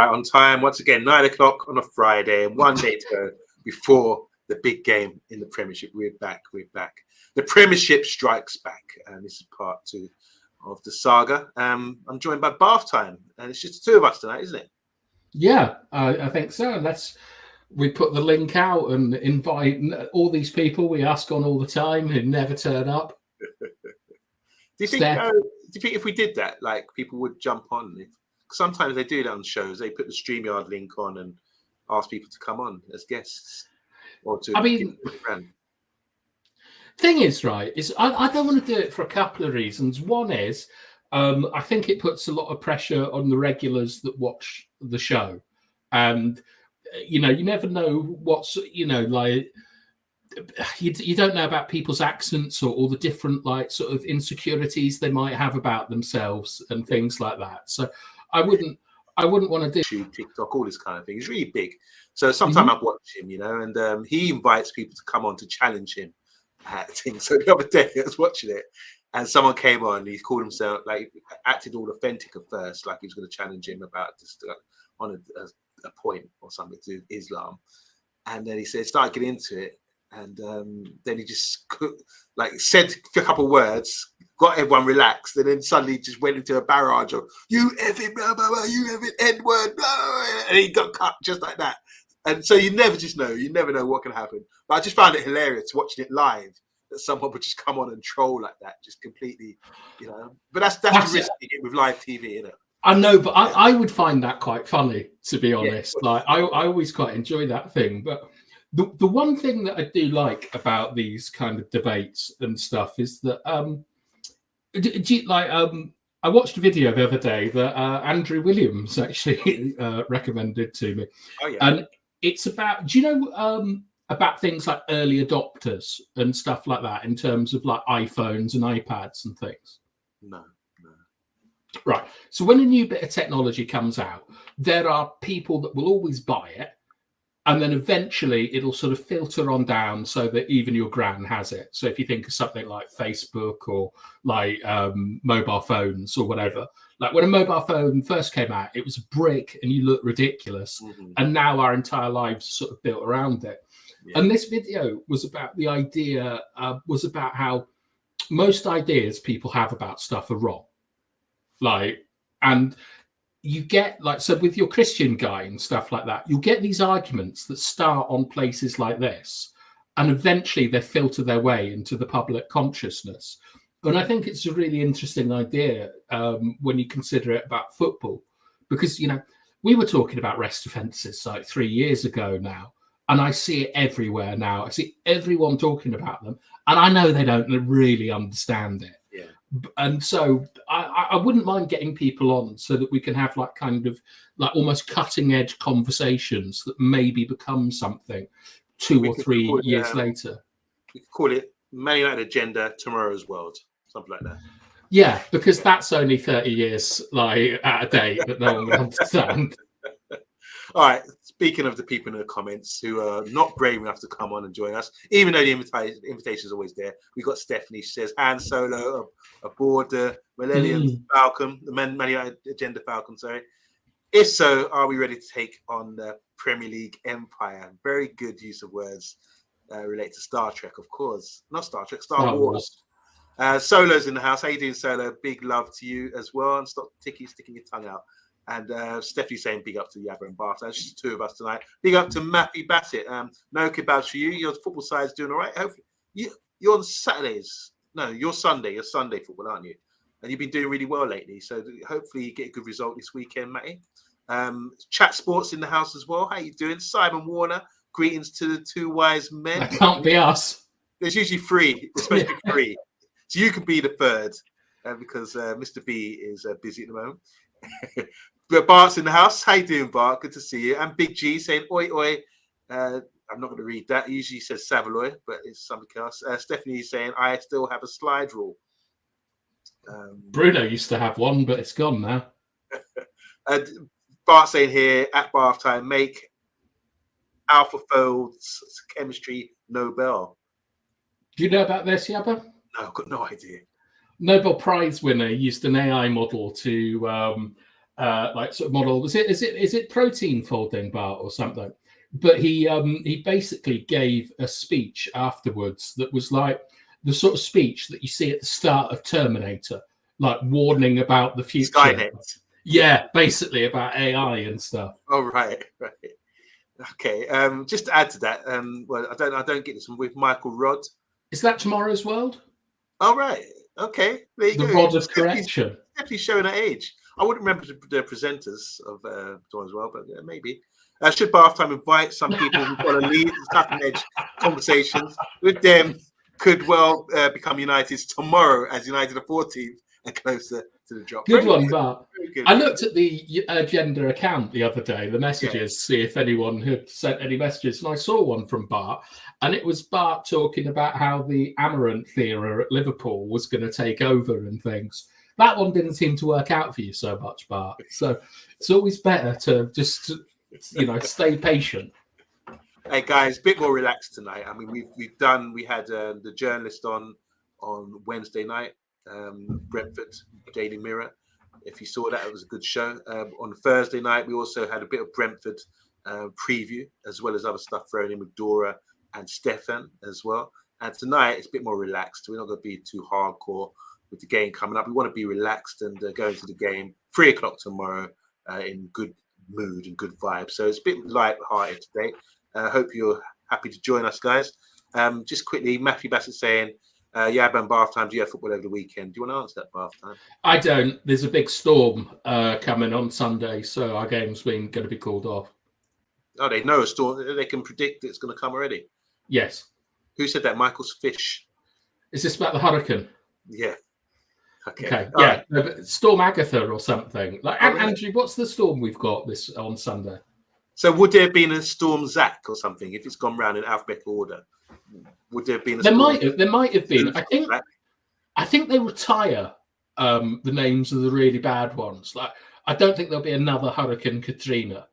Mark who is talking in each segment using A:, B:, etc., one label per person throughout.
A: right on time. Once again, 9 o'clock on a Friday, and 1 day to go before the big game in the Premiership. We're back. The Premiership strikes back, and this is part 2 of the saga. I'm joined by Bath Time, and it's just the 2 of us tonight, isn't it?
B: Yeah, I think so. We put the link out and invite all these people we ask on all the time who never turn up.
A: Do you think if we did that, like, people would jump on? Sometimes they do that on shows. They put the StreamYard link on and ask people to come on as guests, or to. I mean,
B: thing is, right, is I don't want to do it for a couple of reasons. One is, I think it puts a lot of pressure on the regulars that watch the show, and you never know what's like. You don't know about people's accents or all the different like sort of insecurities they might have about themselves and things like that. So I wouldn't want to do
A: TikTok, all this kind of thing. He's really big. So sometimes I watch him, and he invites people to come on to challenge him at things. So the other day I was watching it, and someone came on. And he called himself, like, acted all authentic at first, like he was going to challenge him about just on a point or something to Islam, and then he started getting into it, and then he just said a couple of words, got everyone relaxed, and then suddenly just went into a barrage of "you effing blah blah blah, you effing N-word," and he got cut just like that. And so you never know what can happen. But I just found it hilarious watching it live, that someone would just come on and troll like that, just completely, But that's the risk you get with live TV, isn't it?
B: I know, but I would find that quite funny, to be honest. Yeah. Like I always quite enjoy that thing. But the one thing that I do like about these kind of debates and stuff is that I watched a video the other day that Andrew Williams actually recommended to me.
A: Oh yeah.
B: And it's about, do you know about things like early adopters and stuff like that in terms of like iPhones and iPads and things?
A: No.
B: Right. So when a new bit of technology comes out, there are people that will always buy it, and then eventually it'll sort of filter on down so that even your gran has it. So if you think of something like Facebook or like mobile phones or whatever, like when a mobile phone first came out, it was a brick and you looked ridiculous. Mm-hmm. And now our entire lives are sort of built around it. Yeah. And this video was about the idea, was about how most ideas people have about stuff are wrong. And you get so with your Christian guy and stuff like that, you'll get these arguments that start on places like this, and eventually they filter their way into the public consciousness. And I think it's a really interesting idea when you consider it about football, because, we were talking about rest offences like 3 years ago now, and I see it everywhere now. I see everyone talking about them, and I know they don't really understand it.
A: Yeah.
B: And so I wouldn't mind getting people on so that we can have almost cutting edge conversations that maybe become something 2 or 3 years later.
A: We could call it Man United Agenda, Tomorrow's World, something like that.
B: Yeah, because that's only 30 years out of date that no one will understand.
A: All right, speaking of the people in the comments who are not brave enough to come on and join us, even though the invitation is always there, we've got Stephanie. She says, Han Solo aboard the Millennium Falcon, the Man United Agenda Falcon, sorry. If so, are we ready to take on the Premier League Empire? Very good use of words related to Star Trek, of course. Not Star Trek, Star Wars. Solo's in the house. How you doing, Solo? Big love to you as well. And stop sticking your tongue out. And Stephanie saying big up to Yabba and Bath. That's just 2 of us tonight. Big up to Matthew Bassett. No kebabs for you. Your football side's doing all right. Hopefully, you're on Saturdays. No, you're Sunday. You're Sunday football, aren't you? And you've been doing really well lately. So hopefully you get a good result this weekend, Matty. Chat Sports in the house as well. How you doing? Simon Warner. Greetings to the 2 wise men.
B: That can't be us.
A: There's usually 3. It's supposed to be 3. So you could be the 3rd because Mr. B is busy at the moment. But Bart's in the house. How you doing, Bart? Good to see you. And Big G saying oi oi. I'm not going to read that. He usually says Savaloy, but it's something else. Stephanie is saying I still have a slide rule.
B: Bruno used to have one, but it's gone now.
A: Bart saying here at bath time, make AlphaFold's chemistry Nobel.
B: Do you know about this, Yabba?
A: No, I've got no idea.
B: Nobel Prize winner used an AI model to like sort of model. Is it protein folding bar or something? But he basically gave a speech afterwards that was like the sort of speech that you see at the start of Terminator, like warning about the future.
A: Skynet.
B: Yeah, basically about AI and stuff.
A: Oh, right. Okay. Just to add to that, well, I don't get this one with Michael Rod.
B: Is that Tomorrow's World?
A: Oh, right. Okay. There you
B: The
A: go.
B: Rod of Correction.
A: Definitely showing her age. I wouldn't remember the presenters of Tomorrow's World, but maybe. Should Bath Time invite some people who've got to lead cutting-edge conversations with them? Could well become United tomorrow as United the 14th and closer to the drop.
B: Good one, Bart.
A: Good.
B: I looked at the agenda account the other day, the messages, see if anyone had sent any messages, and I saw one from Bart, and it was Bart talking about how the Amaranth era at Liverpool was going to take over and things. That one didn't seem to work out for you so much, Bart. So it's always better to just, stay patient.
A: Hey guys, a bit more relaxed tonight. I mean, we had the journalist on Wednesday night, Brentford Daily Mirror. If you saw that, it was a good show. On Thursday night, we also had a bit of Brentford preview, as well as other stuff thrown in with Dora and Stefan as well. And tonight, it's a bit more relaxed. We're not going to be too hardcore with the game coming up. We want to be relaxed and go into the game 3:00 tomorrow in good mood and good vibes. So it's a bit light-hearted today. Hope you're happy to join us, guys. Just quickly, Matthew Bassett saying, Yab and Bath Time, do you have football over the weekend? Do you want to answer that, Bath Time?
B: I don't. There's a big storm coming on Sunday, so our game's going to be called off.
A: Oh, they know a storm. They can predict it's going to come already.
B: Yes.
A: Who said that? Michael's Fish.
B: Is this about the hurricane?
A: Yeah. Okay.
B: Yeah.
A: Right.
B: No, but Storm Agatha or something. Like,
A: Oh,
B: Andrew, what's the storm we've got this on Sunday?
A: So would there have been a Storm Zach or something if it's gone round in alphabetical order? Would there have been a
B: There
A: storm?
B: might have been.
A: Zach?
B: I think they retire the names of the really bad ones. Like, I don't think there'll be another Hurricane Katrina,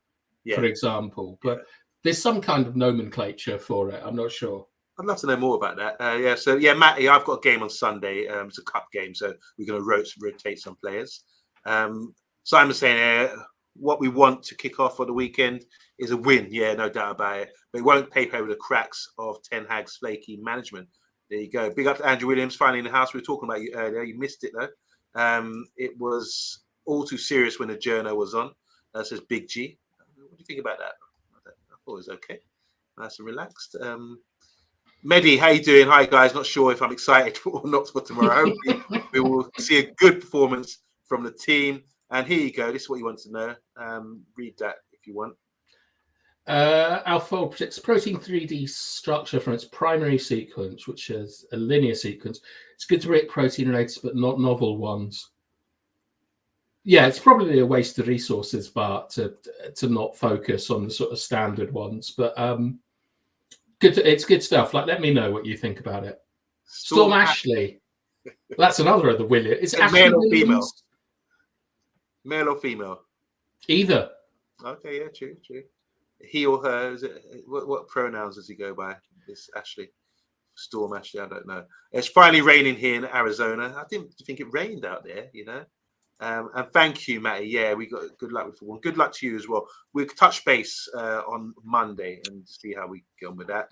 B: for example. But there's some kind of nomenclature for it. I'm not sure.
A: I'd love to know more about that. So Matty, I've got a game on Sunday. It's a cup game, so we're going to rotate some players. Simon's saying what we want to kick off for the weekend is a win. Yeah, no doubt about it. But it won't paper over the cracks of Ten Hag's flaky management. There you go. Big up to Andrew Williams, finally in the house. We were talking about you earlier. You missed it, though. It was all too serious when the journo was on. Says Big G. What do you think about that? I thought it was okay. Nice and relaxed. Mehdi, how you doing? Hi, guys. Not sure if I'm excited or not for tomorrow. We will see a good performance from the team. And here you go. This is what you want to know. Read that if you want.
B: Alpha predicts protein 3D structure from its primary sequence, which is a linear sequence. It's good to break protein related, but not novel ones. Yeah, it's probably a waste of resources, but to not focus on the sort of standard ones. But it's good stuff. Like, let me know what you think about it. Storm Ashley. That's another of the Williams. Is Ashley
A: male or
B: Williams?
A: female? Male or female?
B: Either.
A: Okay, yeah, true. He or her, is it? What pronouns does he go by? This Ashley, Storm Ashley. I don't know. It's finally raining here in Arizona. I didn't think it rained out there, And thank you, Matty. Yeah, we got good luck with one. Good luck to you as well. We'll touch base on Monday and see how we get on with that.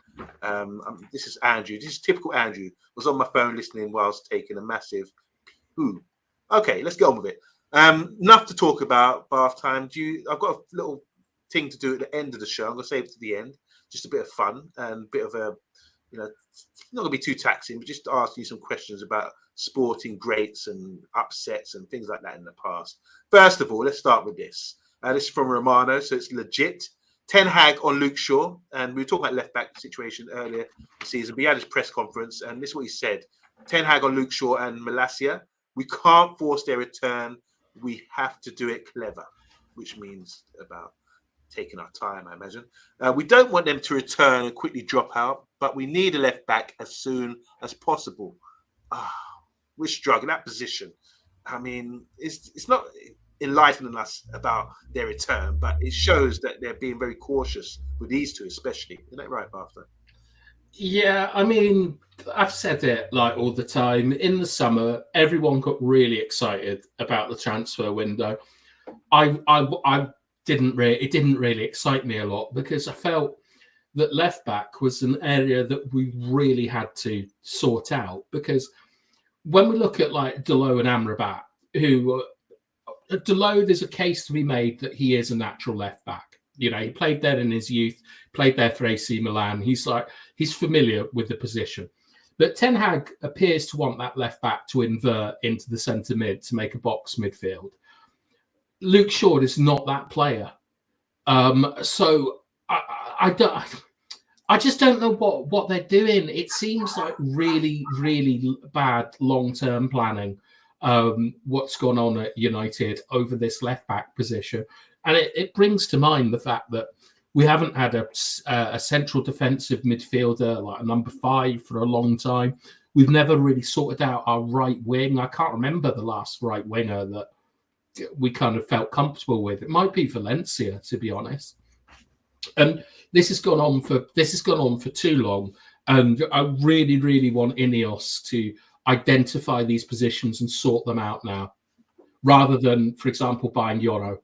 A: This is Andrew. This is typical Andrew. Was on my phone listening whilst taking a massive poo. Okay, let's get on with it. Enough to talk about Bath Time. I've got a little thing to do at the end of the show. I'm going to save it to the end. Just a bit of fun and a bit of a, not going to be too taxing, but just ask you some questions about sporting greats and upsets and things like that in the past. First of all, let's start with this. This is from Romano, so it's legit. Ten Hag on Luke Shaw, and we were talking about left-back situation earlier this season, but he had his press conference, and this is what he said. Ten Hag on Luke Shaw and Malacia. We can't force their return. We have to do it clever, which means about taking our time, I imagine. We don't want them to return and quickly drop out, but we need a left back as soon as possible. We're struggling that position. I mean, it's not enlightening us about their return, but it shows that they're being very cautious with these two, especially. Isn't that right, Arthur?
B: Yeah, I mean, I've said it like all the time. In the summer, everyone got really excited about the transfer window. I didn't really, it didn't really excite me a lot, because I felt that left back was an area that we really had to sort out. Because when we look at like Delo and Amrabat, who Delo, there's a case to be made that he is a natural left back. You know, he played there in his youth, played there for AC Milan. He's familiar with the position. But Ten Hag appears to want that left back to invert into the centre mid to make a box midfield. Luke Shaw is not that player. So I just don't know what they're doing. It seems like really, really bad long-term planning. What's gone on at United over this left-back position. And it brings to mind the fact that we haven't had a central defensive midfielder, like a number 5, for a long time. We've never really sorted out our right wing. I can't remember the last right winger that we kind of felt comfortable with. It might be Valencia, to be honest. And this has gone on for too long. And I really, really want Ineos to identify these positions and sort them out now, rather than, for example, buying Euro.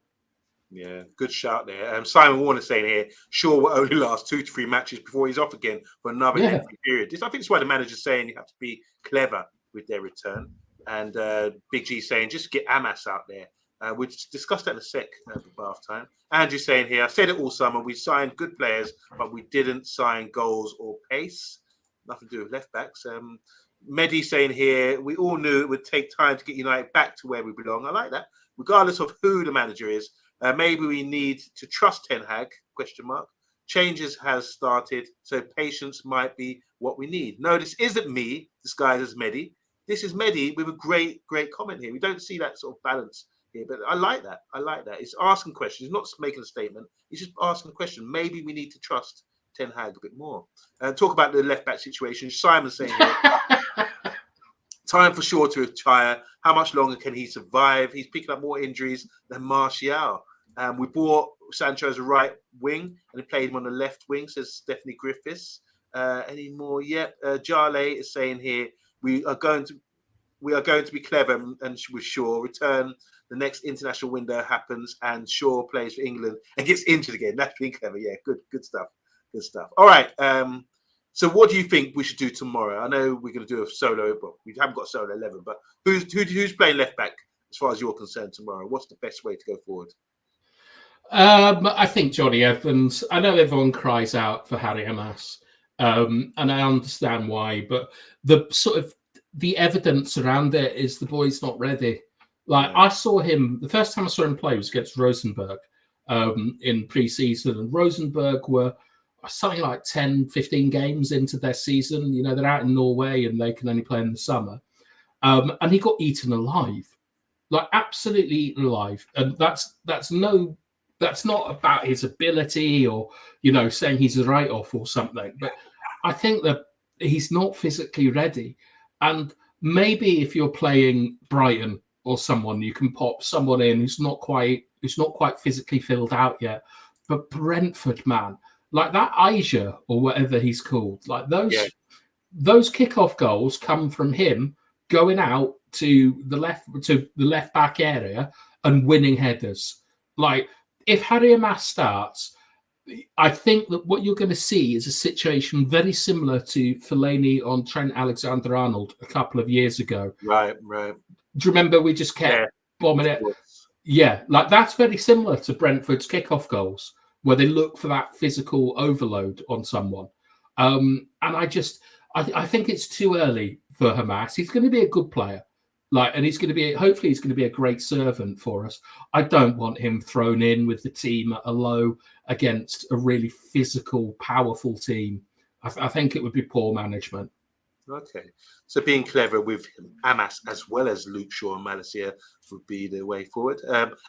A: Yeah, good shout there. Simon Warner saying here, Shaw will only last 2 to 3 matches before he's off again for another lengthy period. I think it's why the manager's saying you have to be clever with their return. And Big G saying, just get Amas out there. We'll discuss that in a sec for bath time. Andrew saying here, I said it all summer, we signed good players, but we didn't sign goals or pace. Nothing to do with left backs. Mehdi saying here, we all knew it would take time to get United back to where we belong. I like that. Regardless of who the manager is, maybe we need to trust Ten Hag, ? Changes has started, so patience might be what we need. No, this isn't me disguised as Mehdi. This is Mehdi with a great comment here. We don't see that sort of balance here, but I like that. It's asking questions, not making a statement. It's just asking a question. Maybe we need to trust Ten Hag a bit more. Talk about the left back situation. Simon saying here, time for Shaw to retire. How much longer can he survive? He's picking up more injuries than Martial. We bought Sancho as a right wing and he played him on the left wing, says Stephanie Griffiths. Any more? Yep. Jale is saying here, we are going to be clever and with Shaw. Return the next international window happens and Shaw plays for England and gets injured again. That's being clever. Yeah, good stuff. Good stuff. All right. So what do you think we should do tomorrow? I know we're going to do a solo, but we haven't got a solo 11. But who's playing left back as far as you're concerned tomorrow? What's the best way to go forward?
B: I think Johnny Evans. I know everyone cries out for Harry Hamas, and I understand why, but the evidence around it is the boy's not ready. I saw him, the first time I saw him play was against Rosenborg in pre-season, and Rosenborg were something like 10, 15 games into their season. You know, they're out in Norway and they can only play in the summer. And he got eaten alive, absolutely eaten alive. And that's not about his ability or, saying he's a write-off or something. But I think that he's not physically ready. And maybe if you're playing Brighton or someone, you can pop someone in who's not quite physically filled out yet. But Brentford, man, like that Aija or whatever he's called, those kickoff goals come from him going out to the left back area and winning headers. If Harry Hamas starts, I think that what you're going to see is a situation very similar to Fellaini on Trent Alexander-Arnold a couple of years ago.
A: Right.
B: Do you remember we just kept bombing it? Yeah, that's very similar to Brentford's kickoff goals, where they look for that physical overload on someone. And I think it's too early for Hamas. He's going to be a good player. And hopefully he's going to be a great servant for us. I don't want him thrown in with the team at a low against a really physical, powerful team. I think it would be poor management.
A: Okay. So being clever with Hamas as well as Luke Shaw and Malacia would be the way forward.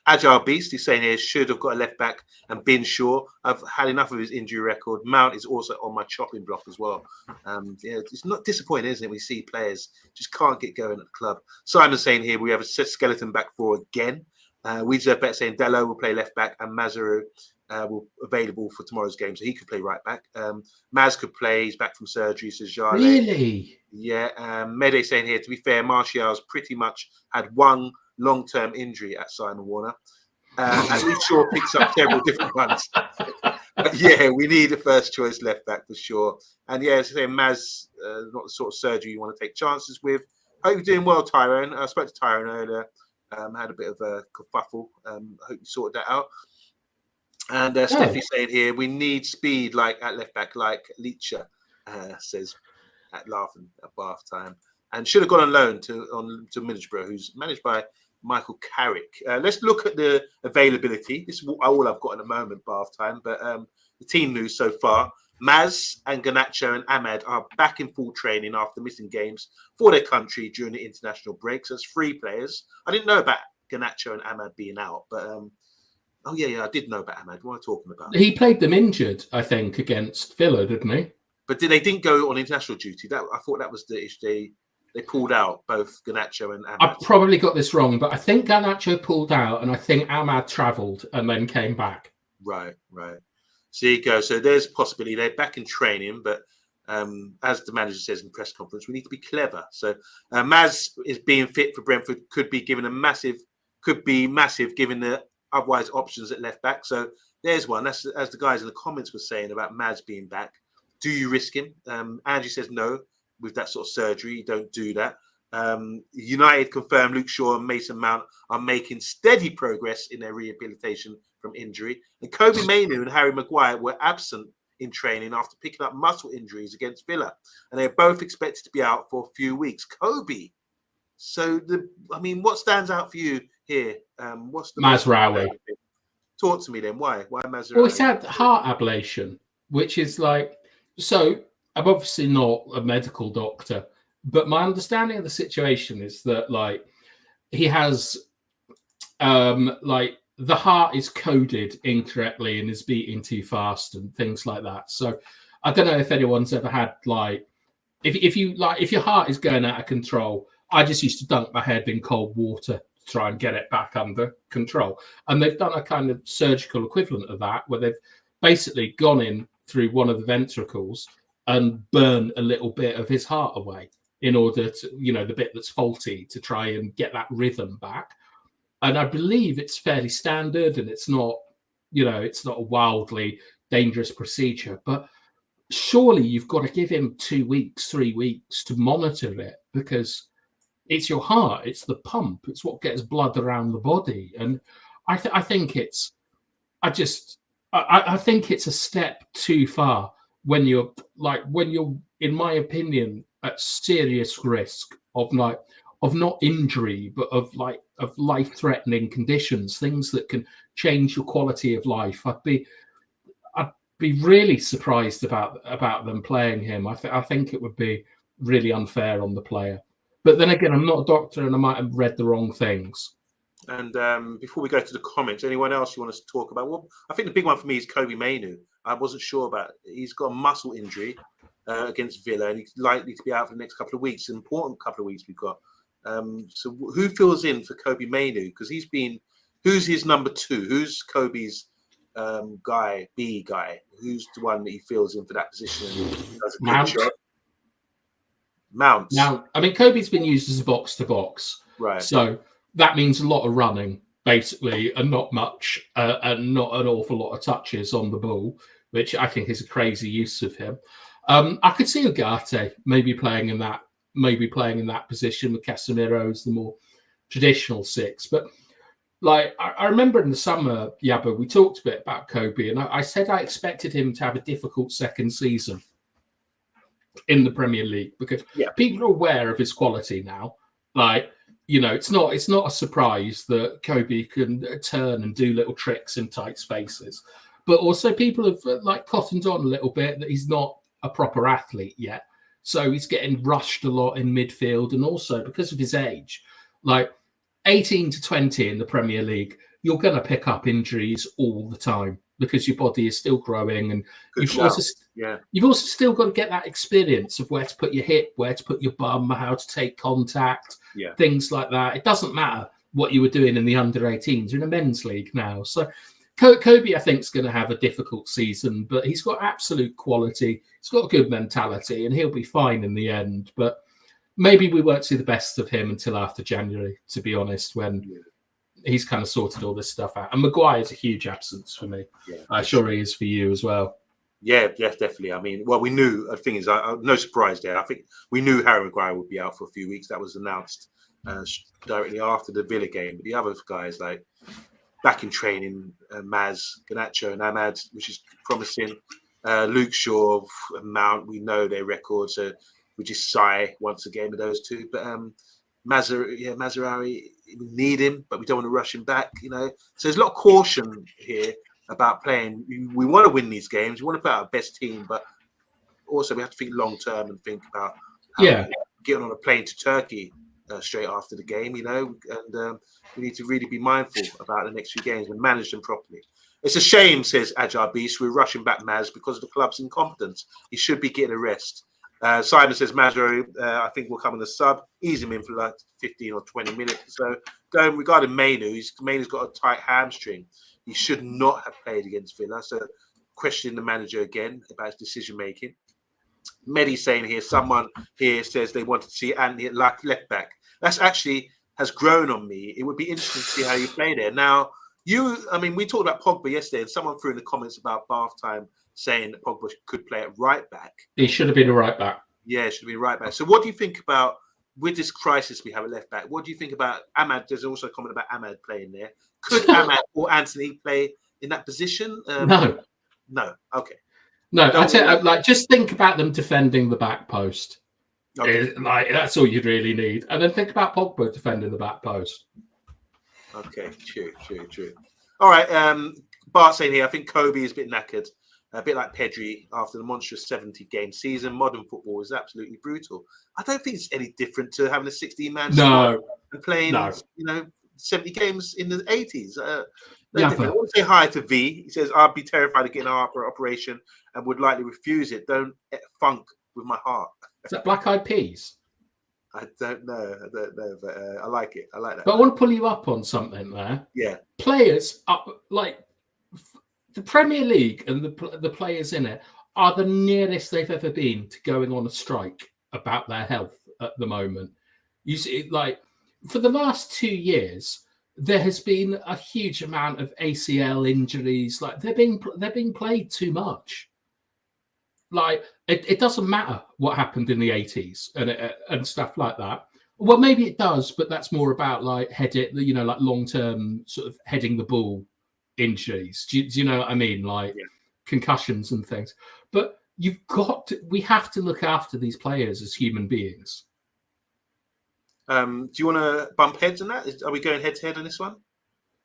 A: Agile Beast, he's saying here, should have got a left back and been Shaw. I've had enough of his injury record. Mount is also on my chopping block as well. It's not disappointing, isn't it? We see players just can't get going at the club. Simon saying here, we have a skeleton back four again. Weezer Bet saying Dalot will play left back and Mazaru will available for tomorrow's game, so he could play right back. Maz could play, he's back from surgery, says Jale.
B: Really?
A: Yeah. Mede saying here, to be fair, Martial's pretty much had one long-term injury at Simon Warner. At least Shaw picks up several different ones. But yeah, we need a first choice left back for sure. And yeah, as I say, Maz, not the sort of surgery you want to take chances with. Hope you're doing well, Tyrone. I spoke to Tyrone earlier. Had a bit of a kerfuffle. I hope you sorted that out. And Steffi's saying here, we need speed like at left back, like Leacher, says at laughing at bath time. And should have gone on loan to Middlesbrough, who's managed by Michael Carrick. Let's look at the availability. This is all I've got at the moment, bath time. But the team news so far: Maz and Garnacho and Ahmad are back in full training after missing games for their country during the international break. So it's 3 players. I didn't know about Garnacho and Ahmad being out, but oh yeah, I did know about Ahmad. What am I talking about?
B: He played them injured, I think, against Villa, didn't he?
A: But they didn't go on international duty. I thought that was the issue. They pulled out, both Garnacho and Ahmad.
B: I probably got this wrong, but I think Garnacho pulled out and I think Ahmad travelled and then came back.
A: Right. So there you go. So there's a possibility they're back in training, but as the manager says in press conference, we need to be clever. So Maz is being fit for Brentford could be massive given the otherwise options at left back. So there's one. That's as the guys in the comments were saying about Maz being back. Do you risk him? Angie says no. With that sort of surgery, you don't do that. United confirmed Luke Shaw and Mason Mount are making steady progress in their rehabilitation from injury. And Kobe Mainoo and Harry Maguire were absent in training after picking up muscle injuries against Villa. And they're both expected to be out for a few weeks. Kobe. So, what stands out for you here? What's the
B: Mazraoui?
A: Talk to me then. Why Mazraoui?
B: Well, he's had heart ablation, which is like... So, I'm obviously not a medical doctor, but my understanding of the situation is that, like, he has, the heart is coded incorrectly and is beating too fast and things like that. So, I don't know if anyone's ever had, like, if your heart is going out of control, I just used to dunk my head in cold water to try and get it back under control. And they've done a kind of surgical equivalent of that, where they've basically gone in through one of the ventricles and burn a little bit of his heart away in order to, the bit that's faulty, to try and get that rhythm back. And I believe it's fairly standard and it's not a wildly dangerous procedure, but surely you've got to give him 2 weeks, 3 weeks to monitor it, because it's your heart, it's the pump, it's what gets blood around the body. And I think it's a step too far when you're, in my opinion, at serious risk of not injury, but of life-threatening conditions, things that can change your quality of life. I'd be really surprised about them playing him. I think it would be really unfair on the player. But then again, I'm not a doctor and I might have read the wrong things.
A: And before we go to the comments, anyone else you want us to talk about? Well, I think the big one for me is Kobe Mainoo. I wasn't sure about it. He's got a muscle injury against Villa, and he's likely to be out for the next couple of weeks. An important couple of weeks we've got. So who fills in for Kobe Mainoo? Because who's his number 2? Who's Kobe's B guy? Who's the one that he fills in for that position? And does a good job? Mount.
B: Now, Kobe's been used as a box-to-box.
A: Right.
B: So that means a lot of running, basically, and not much, and not an awful lot of touches on the ball, which I think is a crazy use of him. I could see Ugarte maybe playing in that position with Casemiro as the more traditional 6. But I remember in the summer, Yabba, we talked a bit about Kobe, and I said I expected him to have a difficult second season in the Premier League, because people are aware of his quality now. It's not a surprise that Kobe can turn and do little tricks in tight spaces, but also people have cottoned on a little bit that he's not a proper athlete yet. So he's getting rushed a lot in midfield, and also because of his age, 18 to 20 in the Premier League, you're going to pick up injuries all the time because your body is still growing, and you've also still got to get that experience of where to put your hip, where to put your bum, how to take contact, things like that. It doesn't matter what you were doing in the under-18s. You're in a men's league now. So Kobe, I think, is going to have a difficult season, but he's got absolute quality. He's got a good mentality, and he'll be fine in the end. But maybe we won't see the best of him until after January, to be honest, when he's kind of sorted all this stuff out. And Maguire's a huge absence for me.
A: Yeah,
B: Sure he is for you as well.
A: Yeah, definitely. I mean, well, we knew. The thing is, no surprise there. I think we knew Harry Maguire would be out for a few weeks. That was announced directly after the Villa game. But the other guys, like back in training, Maz, Ganacho, and Ahmad, which is promising. Luke Shaw, Mount, we know their record, so we just sigh once again with those two. But Mazraoui, we need him, but we don't want to rush him back. So there's a lot of caution here about playing. We want to win these games. We want to put our best team, but also we have to think long term and think about getting on a plane to Turkey straight after the game. And we need to really be mindful about the next few games and manage them properly. It's a shame, says Agile Beast, we're rushing back Maz because of the club's incompetence. He should be getting a rest. Simon says Mazraoui, I think will come on the sub, ease him in for like 15 or 20 minutes. So regarding Mainu's got a tight hamstring. He should not have played against Villa. So questioning the manager again about his decision making. Medi saying here, someone here says they wanted to see Anthony at left back. That's actually has grown on me. It would be interesting to see how you play there. Now, we talked about Pogba yesterday, and someone threw in the comments about bath time saying that Pogba could play at right back.
B: He should have been a right back.
A: Yeah, should be right back. So what do you think about, with this crisis we have at left back, what do you think about Ahmad? There's also a comment about Ahmad playing there. Could Ahmad or Anthony play in that position?
B: No.
A: Okay.
B: No, just think about them defending the back post. Okay. That's all you'd really need. And then think about Pogba defending the back post.
A: Okay, true. All right, Bart saying here, I think Kobe is a bit knackered, a bit like Pedri after the monstrous 70-game season. Modern football is absolutely brutal. I don't think it's any different to having a 16-man squad and playing, 70 games in the 80s. I want to say hi to V. He says, I'd be terrified of getting an operation and would likely refuse it. Don't funk with my heart.
B: Is that Black Eyed Peas?
A: I don't know, but I like it. I like that.
B: But I want to pull you up on something there.
A: Yeah.
B: Players are like the Premier League and the players in it are the nearest they've ever been to going on a strike about their health at the moment. You see, like for the last 2 years, there has been a huge amount of ACL injuries. Like they're being played too much. Like it doesn't matter what happened in the 80s and stuff like that. Well, maybe it does, but that's more about like like long-term sort of heading the ball injuries. Do you know what I mean? Like concussions and things. But we have to look after these players as human beings.
A: Do you want to bump heads on that? Are we going head to head on this one?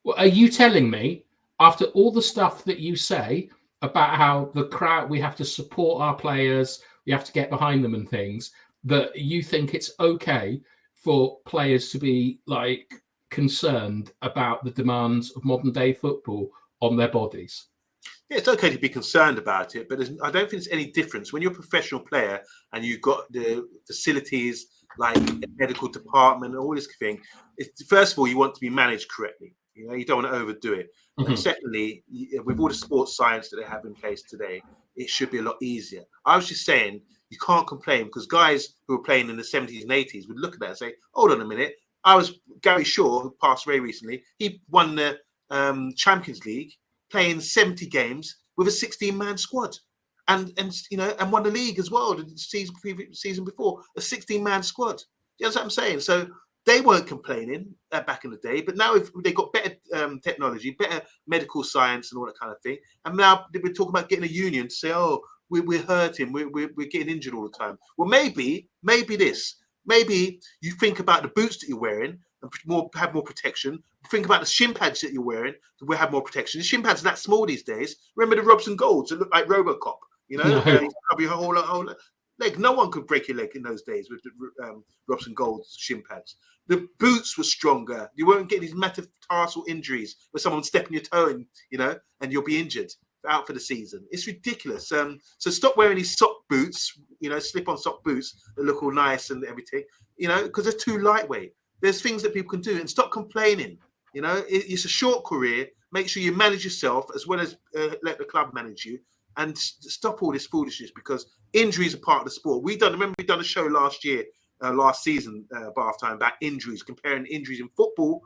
B: Well, are you telling me after all the stuff that you say about how the crowd, we have to support our players, we have to get behind them and things, that you think it's okay for players to be like concerned about the demands of modern day football on their bodies?
A: Yeah, it's okay to be concerned about it, but I don't think there's any difference when you're a professional player and you've got the facilities like a medical department and all this thing. First of all, you want to be managed correctly. You don't want to overdo it. Mm-hmm. And secondly, with all the sports science that they have in place today, it should be a lot easier. I was just saying, you can't complain because guys who were playing in the 70s and 80s would look at that and say, hold on a minute. Gary Shaw, who passed away recently, he won the Champions League playing 70 games with a 16-man squad and won the league as well the season before, a 16-man squad. You know what I'm saying? So they weren't complaining back in the day, but now if they got better technology, better medical science and all that kind of thing, and now we're talking about getting a union to say, oh, we're hurting, we're getting injured all the time. Well, maybe you think about the boots that you're wearing and have more protection. Think about the shin pads that you're wearing to have more protection. The shin pads are that small these days. Remember the Robson Golds that look like RoboCop? You cover your whole leg. No one could break your leg in those days with the Robson Gold's shin pads. The boots were stronger. You weren't getting these metatarsal injuries where someone stepping your toe in, and you'll be injured out for the season. It's ridiculous. So stop wearing these sock boots, slip-on sock boots that look all nice and everything, because they're too lightweight. There's things that people can do, and stop complaining. It's a short career. Make sure you manage yourself as well as let the club manage you, and stop all this foolishness because injuries are part of the sport. Remember we done a show last season, Bath Time, about injuries, comparing injuries in football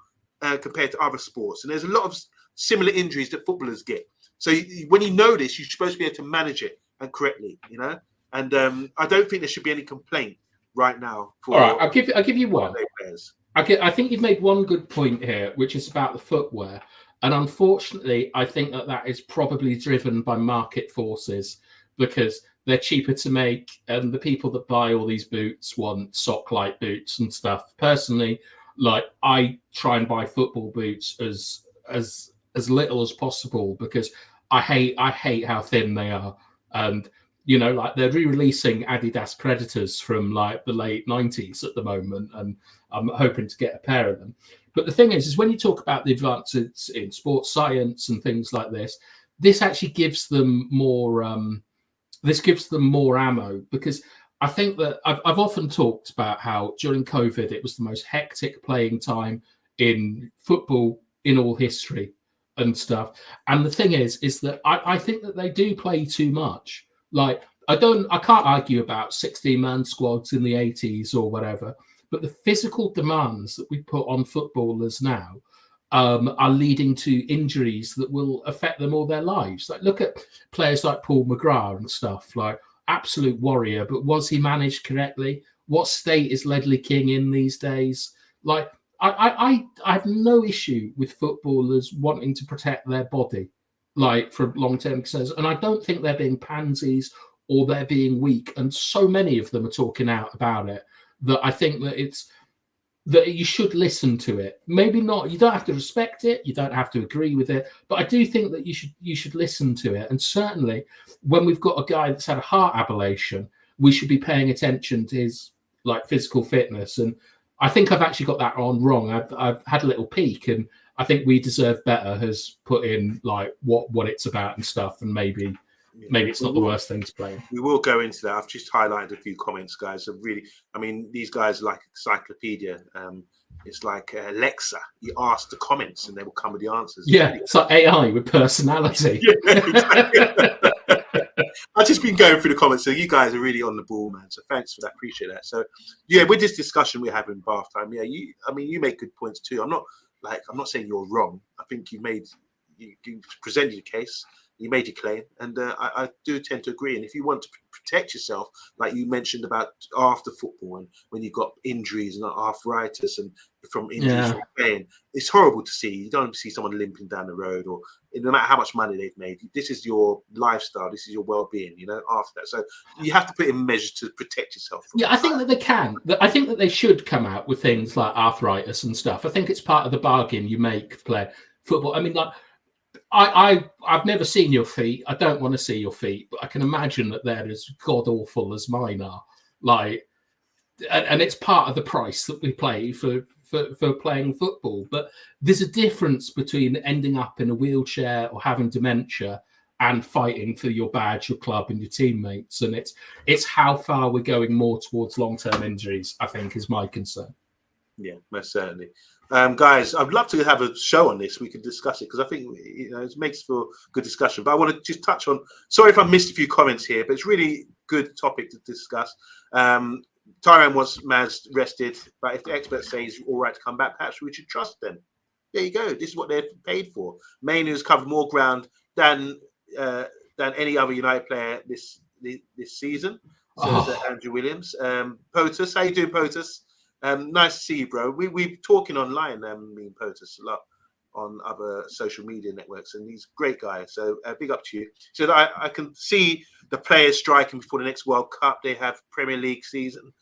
A: compared to other sports, and there's a lot of similar injuries that footballers get. So when you know this, you're supposed to be able to manage it and correctly, you know. And I don't think there should be any complaint right now. For
B: all right, I'll give you one.
A: Players.
B: I think you've made one good point here, which is about the footwear. And unfortunately, I think that is probably driven by market forces because they're cheaper to make, and the people that buy all these boots want sock-like boots and stuff. Personally, like I try and buy football boots as little as possible because I hate how thin they are. And you know, like they're re-releasing Adidas Predators from like the late 90s at the moment, and I'm hoping to get a pair of them. But the thing is when you talk about the advances in sports science and things like this actually gives them more. This gives them more ammo because I think that I've often talked about how during COVID it was the most hectic playing time in football in all history and stuff. And the thing is that I think that they do play too much. Like I can't argue about 16-man squads in the 80s or whatever, but the physical demands that we put on footballers now are leading to injuries that will affect them all their lives. Like look at players like Paul McGrath and stuff, like absolute warrior, but was he managed correctly? What state is Ledley King in these days? Like I have no issue with footballers wanting to protect their body, like for long-term concerns, and I don't think they're being pansies or they're being weak. And so many of them are talking out about it that I think that you should listen to it. Maybe not. You don't have to respect it. You don't have to agree with it. But I do think that you should listen to it. And certainly, when we've got a guy that's had a heart ablation, we should be paying attention to his like physical fitness. And I think I've actually got that on wrong. I've had a little peek, and I think We Deserve Better has put in like what it's about and stuff, and maybe it's not the worst thing to play.
A: We will go into that. I've just highlighted a few comments, guys. So really, I mean, these guys are like encyclopedia. It's like Alexa. You ask the comments, and they will come with the answers.
B: Yeah, it's like AI with personality.
A: Yeah, exactly. I've just been going through the comments, so you guys are really on the ball, man. So thanks for that. Appreciate that. So yeah, with this discussion we're having bath time, yeah, you make good points too. I'm not saying you're wrong. I think you presented your case. You made your claim, and I do tend to agree. And if you want to protect yourself, like you mentioned about after football, and when you've got injuries and arthritis and from injuries from playing, it's horrible to see. You don't see someone limping down the road, or no matter how much money they've made. This is your lifestyle. This is your well-being. You know, after that, so you have to put in measures to protect yourself.
B: I think that they can. I think that they should come out with things like arthritis and stuff. I think it's part of the bargain you make for playing football. I mean, like. I've never seen your feet. I don't want to see your feet, but I can imagine that they're as god awful as mine are. Like, and it's part of the price that we pay for playing football. But there's a difference between ending up in a wheelchair or having dementia and fighting for your badge, your club, and your teammates. And it's how far we're going more towards long-term injuries, I think, is my concern.
A: Yeah, most certainly. Guys, I'd love to have a show on this. We could discuss it because I think it makes for good discussion. But I want to just touch on. Sorry if I missed a few comments here, but it's really good topic to discuss. Tyrone wants Maz rested, but if the experts say he's all right to come back, perhaps we should trust them. There you go. This is what they're paid for. Mainu's covered more ground than any other United player this season. So Andrew Williams. POTUS, how you doing, POTUS? Nice to see you, bro. We're talking online, me and POTUS a lot on other social media networks, and he's a great guy. So big up to you. So that I can see the players striking before the next World Cup. They have Premier League season,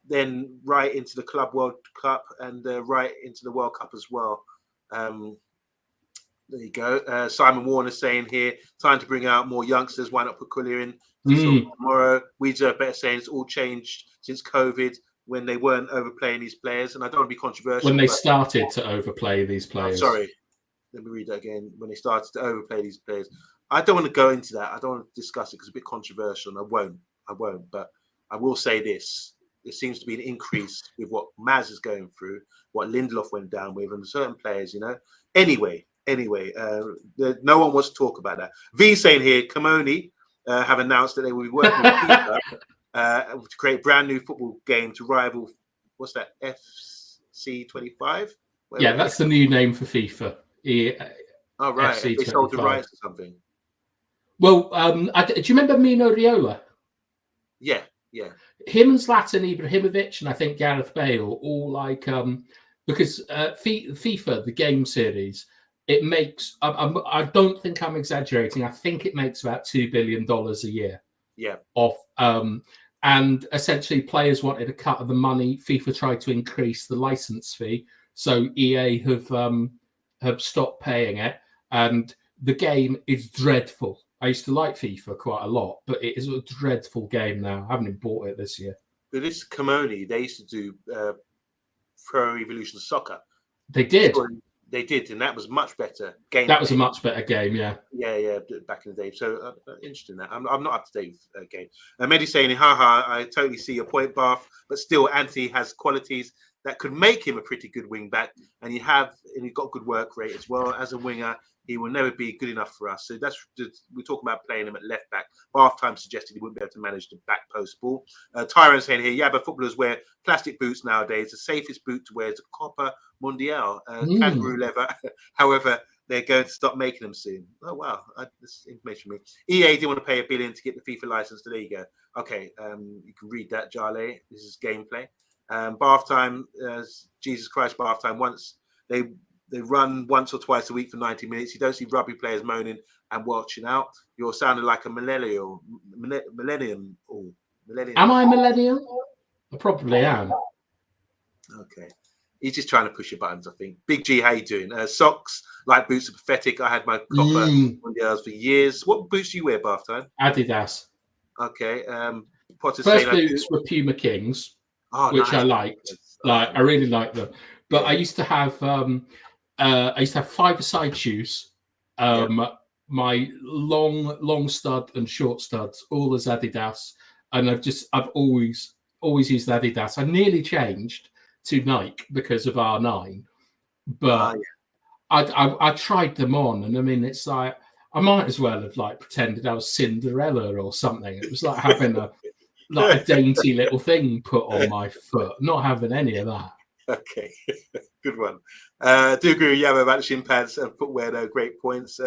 A: then right into the Club World Cup, and right into the World Cup as well. There you go. Simon Warner saying here, time to bring out more youngsters. Why not put Quillier in tomorrow? We deserve better, saying it's all changed since COVID, when they weren't overplaying these players. And I don't want to be controversial.
B: When they started to overplay these players.
A: Sorry. Let me read that again. When they started to overplay these players. I don't want to go into that. I don't want to discuss it because it's a bit controversial, and I won't. But I will say this. There seems to be an increase with what Maz is going through, what Lindelof went down with, and certain players, you know. Anyway, no one wants to talk about that. V saying here, Kamoni have announced that they will be working with FIFA to create a brand new football game to rival, what's that, FC 25?
B: Yeah, that's the new name for FIFA.
A: Oh, right.
B: FC
A: They sold the
B: 25.
A: rights or something.
B: Well, do you remember Mino Raiola?
A: Yeah, yeah.
B: Him and Zlatan Ibrahimovic and I think Gareth Bale all like because FIFA, the game series, it makes I don't think I'm exaggerating. I think it makes about $2 billion a year.
A: Yeah.
B: Off and essentially players wanted a cut of the money. FIFA tried to increase the license fee, so EA have stopped paying it, and the game is dreadful. I used to like FIFA quite a lot, but it is a dreadful game now. I haven't even bought it this year.
A: But this Camoni, they used to do Pro Evolution Soccer.
B: They did.
A: They did, and that was much better game.
B: That was a much better game, yeah.
A: Yeah, back in the day. So interesting that. I'm not up to date with game. Mehdi saying, haha, I totally see your point, Bath, but still, Anthony has qualities that could make him a pretty good wing back, and you've got good work rate as well. As a winger, he will never be good enough for us. So we're talking about playing him at left back. Half time suggested he wouldn't be able to manage the back post ball. Tyron saying here, yeah, but footballers wear plastic boots nowadays. The safest boot to wear is a Copa Mundial, kangaroo leather. However, they're going to stop making them soon. Oh, wow. This information me. EA didn't want to pay $1 billion to get the FIFA license. So there you go. Okay, you can read that, Jale. This is gameplay. Bath time, Jesus Christ, bath time. Once they run once or twice a week for 90 minutes. You don't see rugby players moaning and watching out. You're sounding like a millennium.
B: Am I a millennial? I probably am.
A: Okay. He's just trying to push your buttons, I think. Big G, how you doing? Socks, like boots are pathetic. I had my Copper Mundials for years. What boots do you wear, bath time?
B: Adidas.
A: Okay.
B: First boots were Puma Kings, which nice. I liked. I really liked them. But yeah. I used to have 5-a-side shoes. My long stud and short studs, all as Adidas, and I've always used Adidas. I nearly changed to Nike because of R9, but I tried them on, and I mean, it's like I might as well have pretended I was Cinderella or something. It was like having a dainty little thing put on my foot. Not having any of that.
A: Okay, good one. Do agree with Yamo about the shin pads and footwear, though. Great points.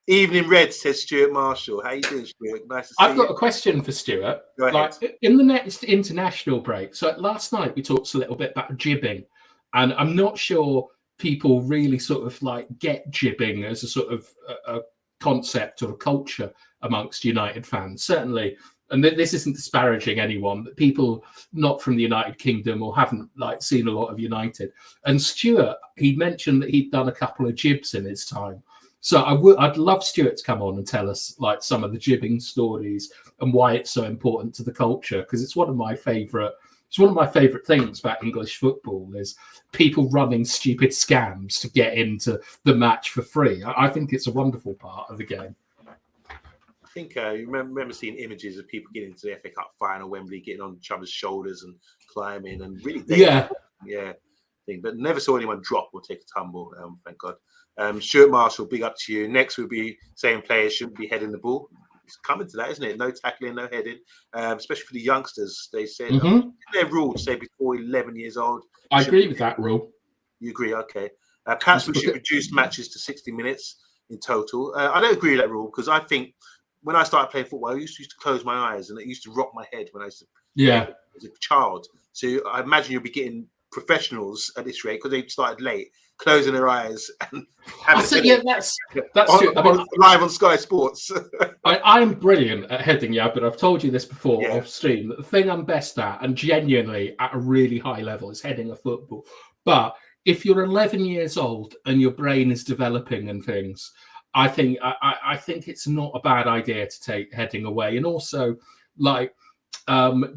A: Evening Red, says Stuart Marshall. How you doing, Stuart? Nice to see you.
B: I've got a question for Stuart.
A: Go ahead.
B: In the next international break, so last night we talked a little bit about jibbing, and I'm not sure people really sort of get jibbing as a sort of a concept or a culture amongst United fans. Certainly, and this isn't disparaging anyone, but people not from the United Kingdom or haven't seen a lot of United. And Stuart, he mentioned that he'd done a couple of jibs in his time. So I'd love Stuart to come on and tell us some of the jibbing stories and why it's so important to the culture, because it's one of my favourite things about English football is people running stupid scams to get into the match for free. I think it's a wonderful part of the game.
A: I think you remember seeing images of people getting into the FA Cup final, Wembley, getting on each other's shoulders and climbing and really thing, but never saw anyone drop or take a tumble. Thank God. Stuart Marshall, big up to you. Next would be saying players shouldn't be heading the ball. It's coming to that, isn't it? No tackling, no heading, especially for the youngsters. They said their rule to say before 11 years old.
B: I agree with that rule.
A: You agree? Okay. Perhaps we should reduce matches to 60 minutes in total. I don't agree with that rule because I think when I started playing football, I used to close my eyes and it used to rock my head when I used to play as a child. So I imagine you'll be getting professionals at this rate because they started late, closing their eyes and
B: that's true.
A: Live on Sky Sports.
B: I'm brilliant at heading, but I've told you this before off stream, that the thing I'm best at and genuinely at a really high level is heading a football. But if you're 11 years old and your brain is developing and things, I think it's not a bad idea to take heading away. And also, there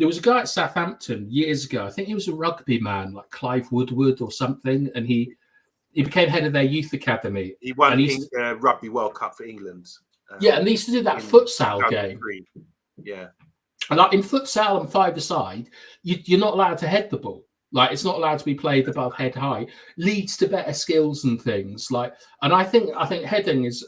B: was a guy at Southampton years ago. I think he was a rugby man, like Clive Woodward or something, and he became head of their youth academy.
A: He won the Rugby World Cup for England.
B: And they used to do that futsal game.
A: Yeah.
B: And in futsal and 5-a-side, you're not allowed to head the ball. It's not allowed to be played above head high. Leads to better skills and things. And I think heading is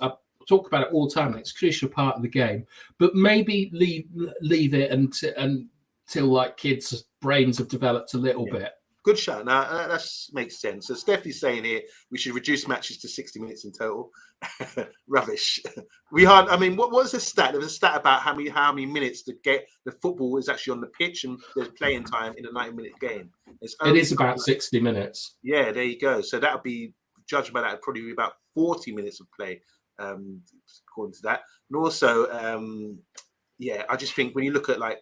B: talk about it all the time. It's a crucial part of the game, but maybe leave it until kids' brains have developed a little bit.
A: Good shout. Now that makes sense. So Stephanie's saying here we should reduce matches to 60 minutes in total. Rubbish. I mean, what was the stat? There was a stat about how many minutes to get the football is actually on the pitch, and there's playing time in a 90-minute game.
B: It is about 60 minutes.
A: Yeah, there you go. So that would be, judged by that, it'd probably be about 40 minutes of play, according to that. And also, I just think when you look at like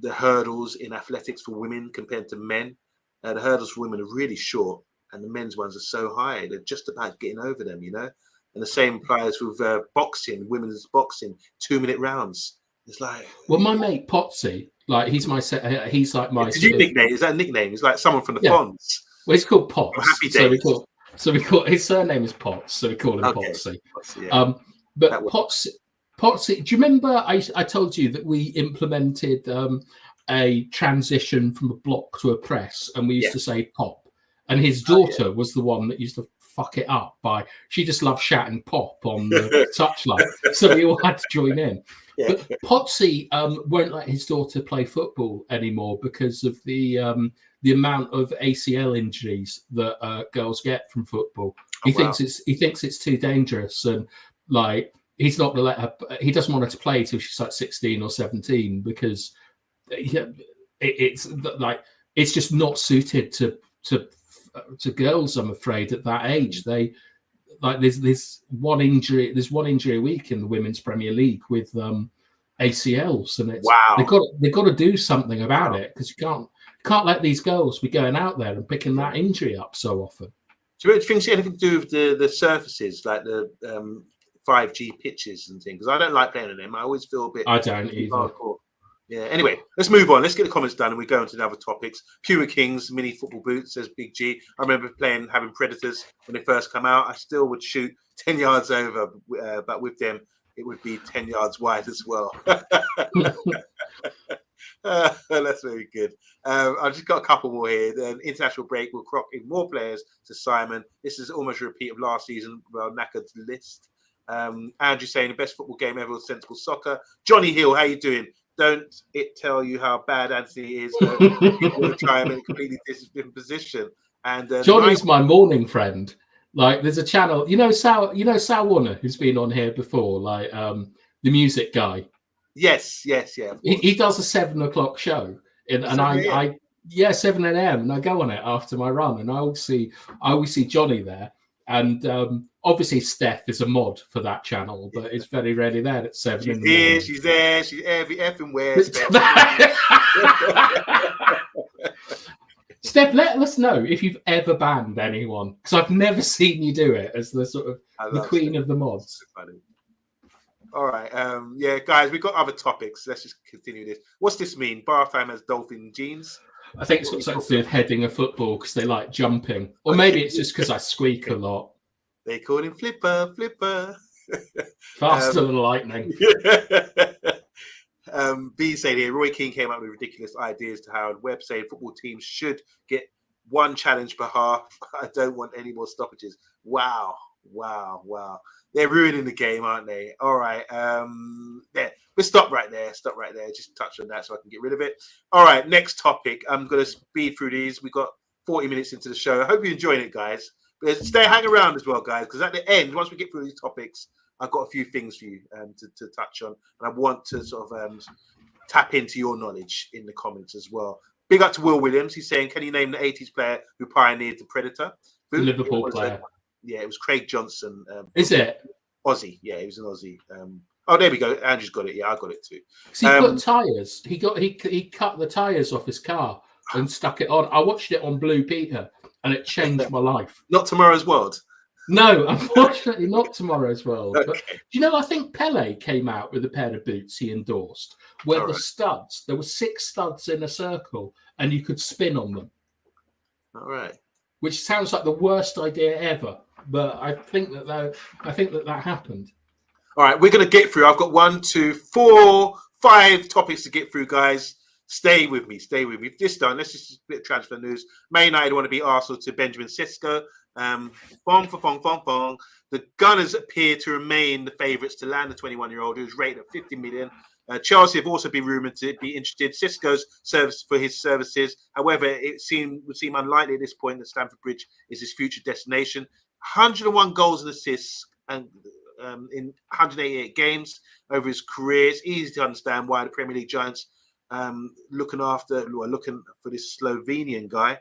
A: the hurdles in athletics for women compared to men, the hurdles for women are really short, and the men's ones are so high. They're just about getting over them, you know. And the same applies with boxing, women's boxing, 2-minute rounds. It's like,
B: well, my mate Potsy, like he's like my.
A: Did you nickname? Is that a nickname? It's like someone from the Fonz.
B: Well, he's called Potts.
A: Happy Days.
B: So we call his surname is Potts, so we call him Potsy. Yeah. But Potsy, do you remember I told you that we implemented a transition from a block to a press, and we used to say pop, and his daughter was the one that used to fuck it up she just loved shouting pop on the touchline, so we all had to join in. But Potsy won't let his daughter play football anymore because of the amount of ACL injuries that girls get from football. He thinks it's too dangerous, and like he's not going to let her. He doesn't want her to play till she's like 16 or 17 because it's just not suited to girls. I'm afraid at that age, they like there's one injury a week in the Women's Premier League with ACLs, and it's they've got to do something about it, because you can't let these girls be going out there and picking that injury up so often.
A: Do you think it's anything to do with the surfaces, like the 5G pitches and things? Because I don't like playing on them. I always feel a bit.
B: I don't either.
A: Hardcore. Yeah. Anyway, let's move on. Let's get the comments done, and we go into the other topics. Puma Kings mini football boots, says Big G. I remember having Predators when they first come out. I still would shoot 10 yards over, but with them it would be 10 yards wide as well. That's very good. I've just got a couple more here. The international break will crop in more players to Simon. This is almost a repeat of last season. Well, knackered list. Andrew saying the best football game ever was sensible soccer. Johnny Hill, how you doing? Don't it tell you how bad Anthony is? People try him in a completely different position. And
B: Johnny's my morning friend. Like, there's a channel, Sal Warner, who's been on here before, like the music guy.
A: Yes.
B: He does a 7 o'clock show, and 7 a.m. and I go on it after my run, and I always see Johnny there, and obviously Steph is a mod for that channel, but it's very rarely there at 7 in the morning.
A: She's there. She's every effing where.
B: Steph, let us know if you've ever banned anyone, because I've never seen you do it as the sort of the queen of the mods.
A: All right, guys, we've got other topics. Let's just continue this. What's this mean? Bath time has dolphin jeans.
B: I think it's got something to do with heading a football, because they like jumping, or maybe it's just because I squeak a lot.
A: They call him Flipper.
B: Faster than lightning.
A: B saying here, Roy Keane came up with ridiculous ideas to Howard Webb, saying football teams should get one challenge per half. I don't want any more stoppages. Wow. They're ruining the game, aren't they? All right. There. We'll stop right there. Just touch on that so I can get rid of it. All right. Next topic. I'm going to speed through these. We got 40 minutes into the show. I hope you're enjoying it, guys. But hang around as well, guys, because at the end, once we get through these topics, I've got a few things for you to touch on. And I want to sort of tap into your knowledge in the comments as well. Big up to Will Williams. He's saying, can you name the 80s player who pioneered the Predator?
B: The Liverpool player.
A: Yeah, it was Craig Johnson.
B: Is it?
A: Aussie. Yeah, he was an Aussie. There we go. Andrew's got it. Yeah, I got it too.
B: So he put tyres. He cut the tyres off his car and stuck it on. I watched it on Blue Peter, and it changed my life.
A: Not Tomorrow's World.
B: No, unfortunately, not Tomorrow's World.
A: Okay.
B: But do you know, I think Pele came out with a pair of boots he endorsed where studs, there were 6 studs in a circle, and you could spin on them.
A: All right.
B: Which sounds like the worst idea ever, but I think that happened.
A: All right, we're going to get through. I've got 1, 2, 4, 5 topics to get through, guys. Stay with me. This done. Let's just a bit of transfer news. Man United want to be Arsenal to Benjamin Sesko. The Gunners appear to remain the favourites to land the 21-year-old, who's rated at 50 million. Chelsea have also been rumoured to be interested. Cisco's service for his services. However, would seem unlikely at this point that Stamford Bridge is his future destination. 101 goals and assists and in 188 games over his career. It's easy to understand why the Premier League giants looking for this Slovenian guy.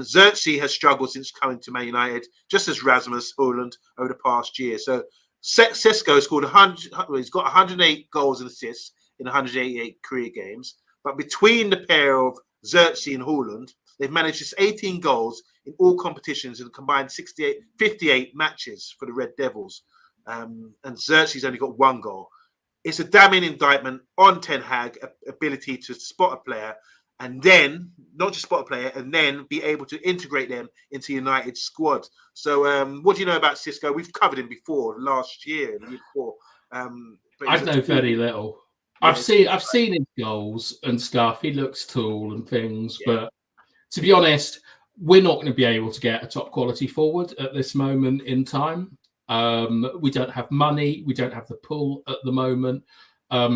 A: Xerxes has struggled since coming to Man United, just as Rasmus Hojlund over the past year. So Cisco scored 100. He's got 108 goals and assists in 188 career games. But between the pair of Xerxes and Hojlund, they've managed just 18 goals in all competitions in a combined 58 matches for the Red Devils. And Xerxes only got 1 goal. It's a damning indictment on Ten Hag ability to spot a player and then not just spot a player and then be able to integrate them into United's squad. So what do you know about Cisco? We've covered him before last year and the year before.
B: I know very little. Yeah, I've seen his goals and stuff. He looks tall and things, but to be honest, we're not going to be able to get a top quality forward at this moment in time. We don't have money. We don't have the pull at the moment.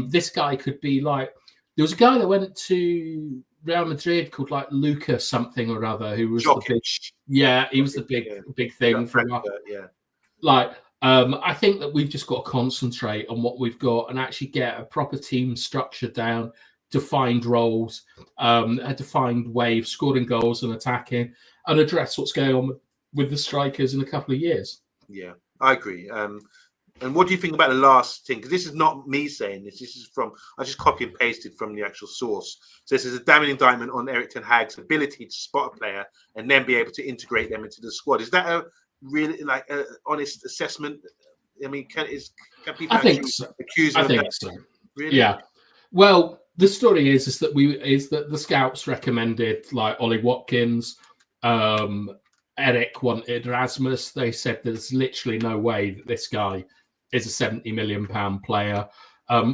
B: This guy could be like, there was a guy that went to Real Madrid called like Luca something or other, who was
A: Jokic.
B: the big, he was the big thing from I think that we've just got to concentrate on what we've got and actually get a proper team structure down, defined roles, a defined way of scoring goals and attacking, and address what's going on with the strikers in a couple of years.
A: Yeah, I agree. And what do you think about the last thing? Because this is not me saying this. This is I just copy and pasted from the actual source. So this is a damning indictment on Erik ten Hag's ability to spot a player and then be able to integrate them into the squad. Is that a really honest assessment? I mean, can people accuse him of that?
B: So.
A: Really?
B: Yeah. Well, the story is that the scouts recommended like Ollie Watkins. Eric wanted Rasmus. They said there's literally no way that this guy is a £70 million player.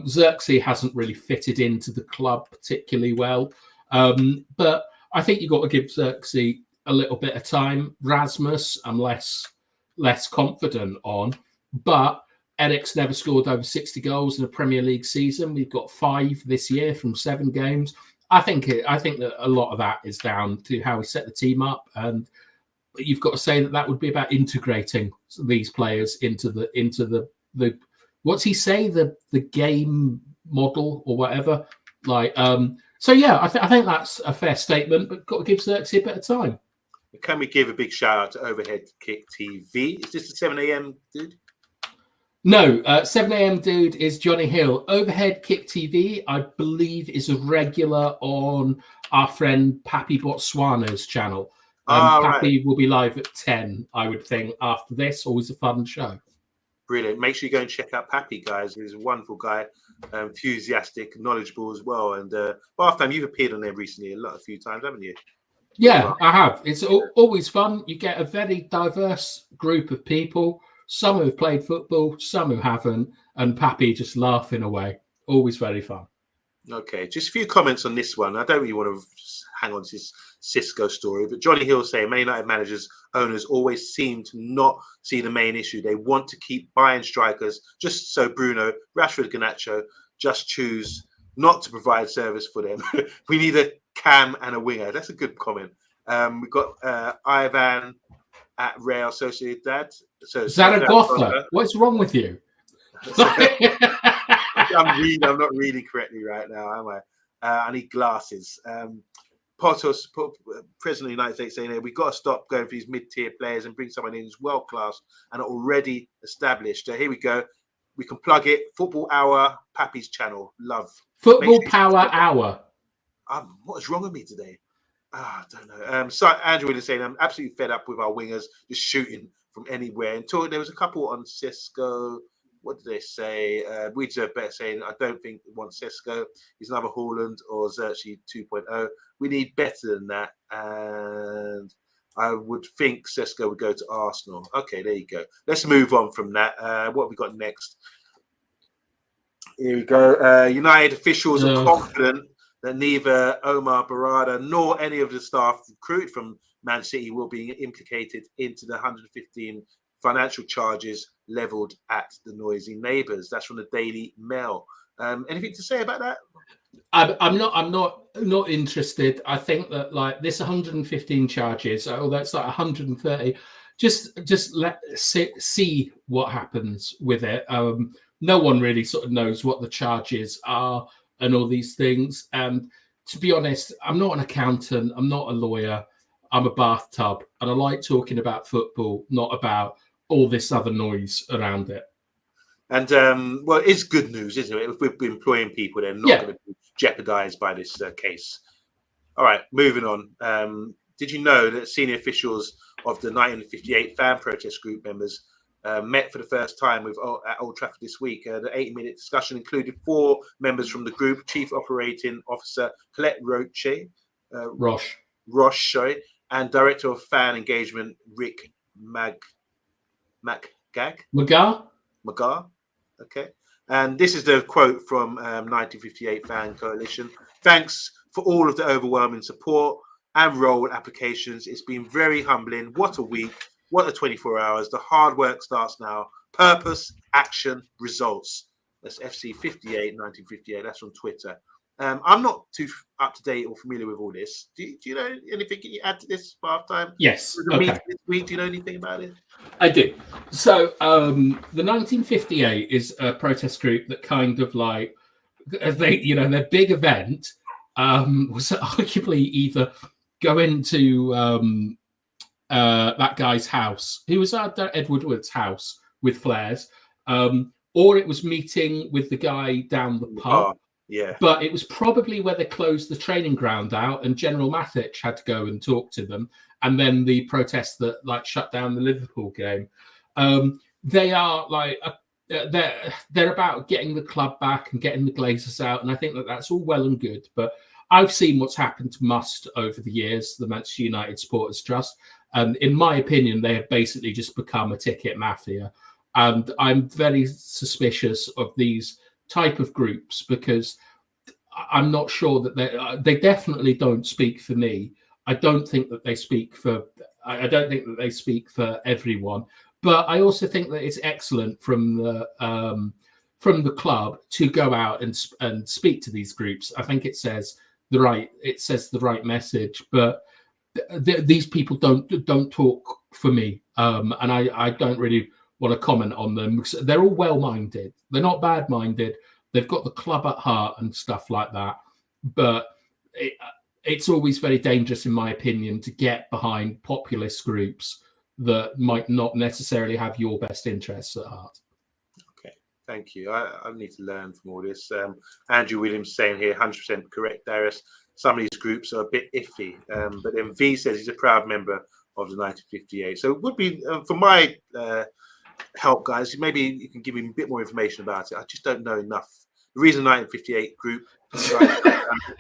B: Xerxes hasn't really fitted into the club particularly well. But I think you've got to give Xerxes a little bit of time. Rasmus, I'm less confident on. But Eric's never scored over 60 goals in a Premier League season. We've got 5 this year from 7 games. I think that a lot of that is down to how we set the team up, and you've got to say that would be about integrating these players into the what's he say, the game model or whatever. So yeah, I think that's a fair statement, but got to give Xerxes a bit of time.
A: Can we give a big shout out to Overhead Kick TV? Is this the 7 a.m. dude?
B: No, 7 a.m. dude is Johnny Hill. Overhead Kick TV, I believe, is a regular on our friend Pappy Botswana's channel. Pappy will be live at 10, I would think, after this. Always a fun show.
A: Brilliant. Make sure you go and check out Pappy, guys. He's a wonderful guy, enthusiastic, knowledgeable as well. And Bathtime, you've appeared on there recently a few times, haven't you?
B: Yeah, I have. It's always fun. You get a very diverse group of people. Some who have played football, some who haven't, and Pappy just laughing away. Always very fun.
A: Okay, just a few comments on this one. I don't really want to hang on to this Cisco story, but Johnny Hill saying Man United managers, owners always seem to not see the main issue. They want to keep buying strikers just so Bruno, Rashford, Garnacho just choose not to provide service for them. We need a cam and a winger. That's a good comment. We've got Ivan at Real Sociedad. So
B: Zaragoza. What's wrong with you?
A: I'm not reading correctly right now, am I? I need glasses. Potos, President of the United States, saying we've got to stop going for these mid-tier players and bring someone in who's world-class and already established. So here we go. We can plug it. Football Hour, Pappy's channel. Love.
B: Football Power Hour.
A: What is wrong with me today? I don't know. So Andrew was saying I'm absolutely fed up with our wingers just shooting from anywhere. And there was a couple on Cisco. What did they say? We deserve better, saying I don't think we want Cisco. He's another Haaland or Xerxes 2.0. We need better than that. And I would think Cisco would go to Arsenal. Okay, there you go. Let's move on from that. What have we got next? Here we go. United officials are confident that neither Omar Barada nor any of the staff recruited from Man City will be implicated into the 115 financial charges levelled at the noisy neighbours. That's from the Daily Mail. Anything to say about that?
B: I'm not interested. I think that like this 115 charges, although it's like 130, just let see what happens with it. No one really sort of knows what the charges are and all these things. And to be honest, I'm not an accountant. I'm not a lawyer. I'm a bathtub, and I like talking about football, not about all this other noise around it.
A: And well, it's good news, isn't it? If we're employing people, they're not going to be jeopardised by this case. All right, moving on. Did you know that senior officials of the 1958 fan protest group members met for the first time at Old Trafford this week? The 80-minute discussion included 4 members from the group: Chief Operating Officer Colette Roche, and Director of Fan Engagement Rick McGar. Okay. And this is the quote from 1958 Fan Coalition. Thanks for all of the overwhelming support and role applications. It's been very humbling. What a week. What a 24 hours. The hard work starts now. Purpose, action, results. That's FC 58, 1958. That's on Twitter. I'm not too up to date or familiar with all this. Do you know anything? Can you add to this halftime?
B: Yes.
A: Okay. This week, do you know anything about it?
B: I do. So the 1958 is a protest group that kind of like their big event was arguably either going to that guy's house, who was at Edward Wood's house with flares, or it was meeting with the guy down the pub.
A: Yeah.
B: But it was probably where they closed the training ground out and General Matic had to go and talk to them. And then the protest that like shut down the Liverpool game. They are like, they're about getting the club back and getting the Glazers out. And I think that that's all well and good. But I've seen what's happened to Must over the years, the Manchester United Supporters Trust. And in my opinion, they have basically just become a ticket mafia. And I'm very suspicious of these type of groups because I'm not sure that they definitely don't speak for me. I don't think that they speak for everyone, but I also think that it's excellent from the club to go out and speak to these groups. I think it says the right message, but these people don't talk for me, and I don't really want to comment on them. They're all well-minded. They're not bad-minded. They've got the club at heart and stuff like that. But it's always very dangerous, in my opinion, to get behind populist groups that might not necessarily have your best interests at heart.
A: Okay, thank you. I need to learn from all this. Andrew Williams saying here, 100% correct, Darius. Some of these groups are a bit iffy. But then V says he's a proud member of the 1958. So it would be, for my help, guys, maybe you can give me a bit more information about it. I just don't know enough. The reason 1958 group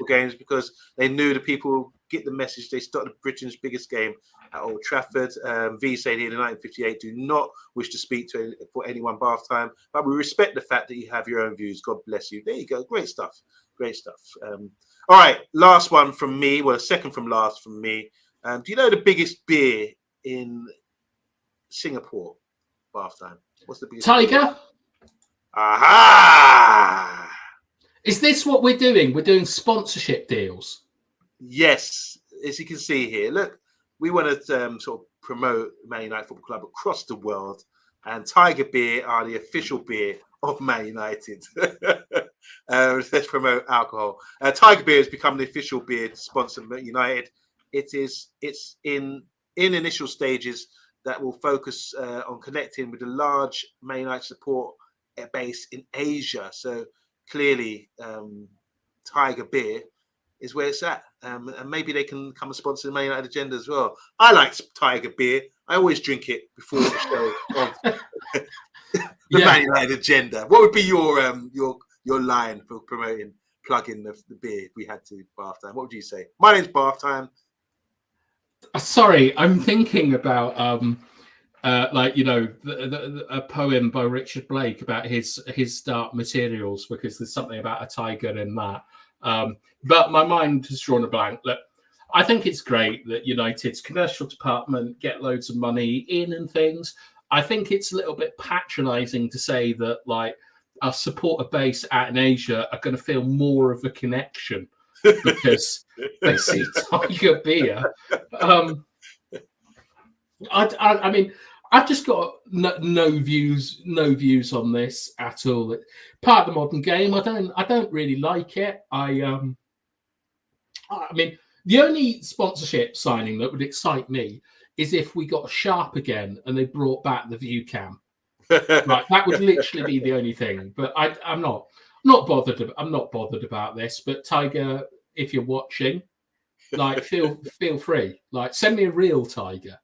A: games because they knew the people get the message. They started Britain's biggest game at Old Trafford. V said here, the 1958 do not wish to speak for anyone bath time, but we respect the fact that you have your own views. God bless you. There you go. Great stuff. All right, last one from me. Well, second from last from me. Do you know the biggest beer in Singapore? Bath time. What's the biggest
B: Tiger?
A: Beer? Aha!
B: Is this what we're doing? We're doing sponsorship deals.
A: Yes, as you can see here. Look, we want to sort of promote Man United Football Club across the world, and Tiger Beer are the official beer of Man United. Let's promote alcohol. Tiger Beer has become the official beer to sponsor Man United. It's in initial stages that will focus on connecting with a large Man United support base in Asia. So clearly, Tiger Beer is where it's at. And maybe they can come and sponsor the Man United agenda as well. I like Tiger Beer. I always drink it before the show of the Man United agenda. What would be your line for plugging the beer if we had to bath time? What would you say? My name's Bath Time.
B: Sorry, I'm thinking about a poem by Richard Blake about his dark materials, because there's something about a tiger in that. But my mind has drawn a blank. Look, I think it's great that United's commercial department get loads of money in and things. I think it's a little bit patronising to say that, like, our supporter base out in Asia are going to feel more of a connection because they see Tiger Beer. I mean, I've just got no views on this at all. Part of the modern game. I don't really like it. I mean, the only sponsorship signing that would excite me is if we got Sharp again and they brought back the view cam. Right, that would literally be the only thing. But I'm not bothered. I'm not bothered about this. But Tiger, if you're watching, like, feel free. Like, send me a real tiger.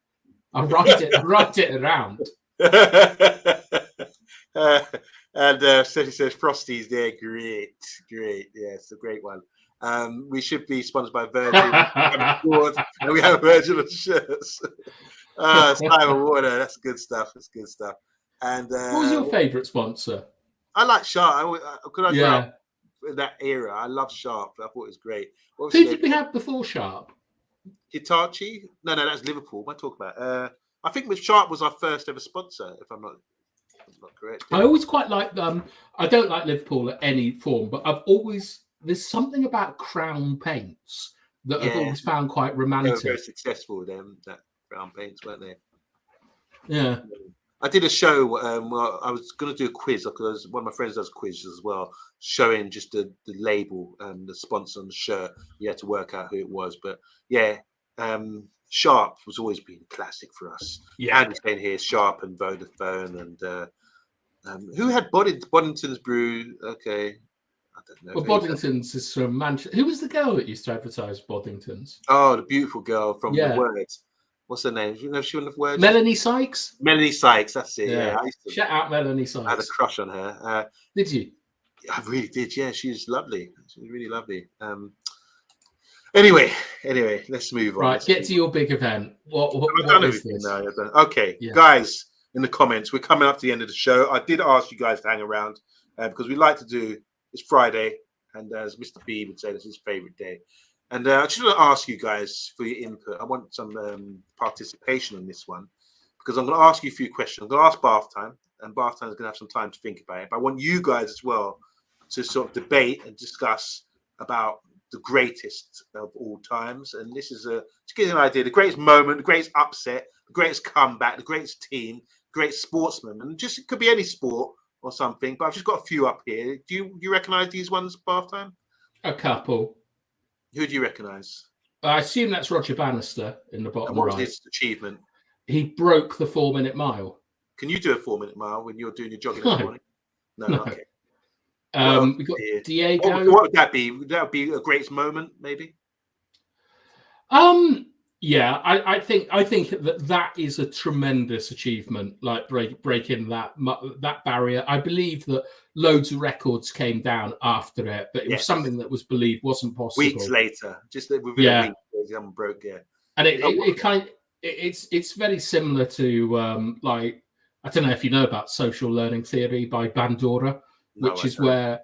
B: I'll write it around.
A: So he says Frosty's there. Great. Yeah, it's a great one. We should be sponsored by Virgin. And we have Virgin on shirts. Simon Water, that's good stuff. And
B: what was your favourite sponsor?
A: I like Sharp. In that era, I love Sharp. I thought it was great.
B: Who did we have before Sharp?
A: Hitachi? No, that's Liverpool. What am I talking about? I think with Sharp was our first ever sponsor, if I'm not correct.
B: I always quite like them. I don't like Liverpool at any form, but there's something about Crown paints that I've always found quite romantic.
A: They were very successful, them, that Crown paints, weren't they?
B: Yeah.
A: I did a show. Well, I was going to do a quiz because one of my friends does quizzes as well, showing just the label and the sponsor on the shirt. You had to work out who it was, but yeah, Sharp was always been a classic for us.
B: Yeah,
A: Andy's saying here Sharp and Vodafone, and who had Boddington's Brew? Okay, I don't know.
B: Well, Boddington's is from Manchester. Who was the girl that used to advertise Boddington's?
A: Oh, the beautiful girl from The Words. What's her name? Do you know if she won The Words?
B: Melanie Sykes.
A: Melanie Sykes, that's it. Yeah.
B: Shout out Melanie Sykes.
A: I had a crush on her.
B: Did you?
A: I really did. Yeah, she's lovely. She's really lovely. Anyway, let's move on.
B: Right, get to your big event. What is this?
A: Okay, guys, in the comments, we're coming up to the end of the show. I did ask you guys to hang around because we like to do. It's Friday, and as Mr. B would say, this is his favorite day. And I just want to ask you guys for your input. I want some participation on this one because I'm going to ask you a few questions. I'm going to ask Bath Time, and Bath Time is going to have some time to think about it. But I want you guys as well to sort of debate and discuss about the greatest of all times. And this is to give you an idea, the greatest moment, the greatest upset, the greatest comeback, the greatest team, great sportsman. And just it could be any sport or something. But I've just got a few up here. Do you recognise these ones, Bath Time?
B: A couple.
A: Who do you recognise?
B: I assume that's Roger Bannister in the bottom right.
A: What was his achievement?
B: He broke the 4-minute mile.
A: Can you do a 4-minute mile when you're doing your jogging in the morning? No. Okay.
B: We got Diego.
A: What would that be? Would that be a great moment, maybe?
B: Yeah, I think that is a tremendous achievement, like breaking that barrier. I believe that loads of records came down after it, but it was something that was believed wasn't possible.
A: Weeks later, just within a week, he broke. Yeah,
B: and it's very similar to like, I don't know if you know about social learning theory by Bandura, which is where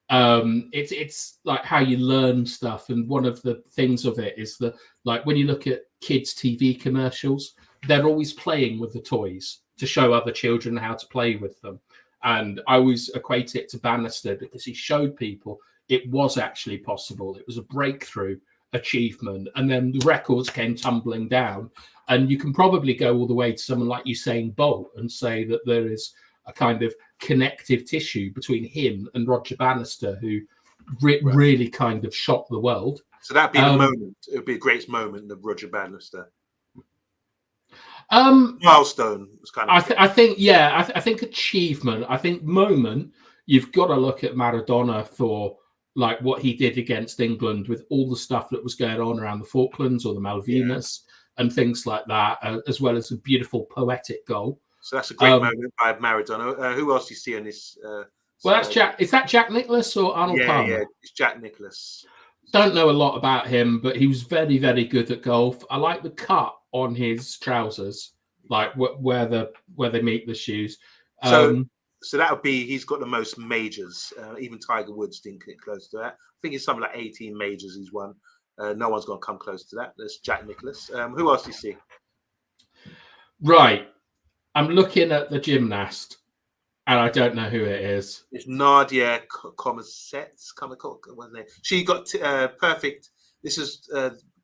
B: it's like how you learn stuff, and one of the things of it is that, like, when you look at kids' TV commercials, they're always playing with the toys to show other children how to play with them. And I always equate it to Bannister because he showed people it was actually possible. It was a breakthrough achievement, and then the records came tumbling down. And you can probably go all the way to someone like Usain Bolt and say that there is a kind of connective tissue between him and Roger Bannister, who really kind of shocked the world.
A: So that'd be the moment. It would be a great moment of Roger Bannister. Milestone was kind of.
B: I think achievement. I think moment. You've got to look at Maradona for like what he did against England with all the stuff that was going on around the Falklands or the Malvinas and things like that, as well as a beautiful poetic goal.
A: So that's a great moment by Maradona. Who else do you see on this?
B: Well, that's Jack. Is that Jack Nicklaus or Arnold Palmer?
A: Yeah, it's Jack Nicklaus.
B: Don't know a lot about him, but he was very, very good at golf. I like the cut on his trousers, like where they meet the shoes.
A: So that would be, he's got the most majors. Even Tiger Woods didn't get close to that. I think it's something like 18 majors he's won. No one's going to come close to that. There's Jack Nicklaus. Who else do you see?
B: Right. I'm looking at the gymnast. and I don't know who it is.
A: It's Nadia Comasets. What's her name? She got perfect. This is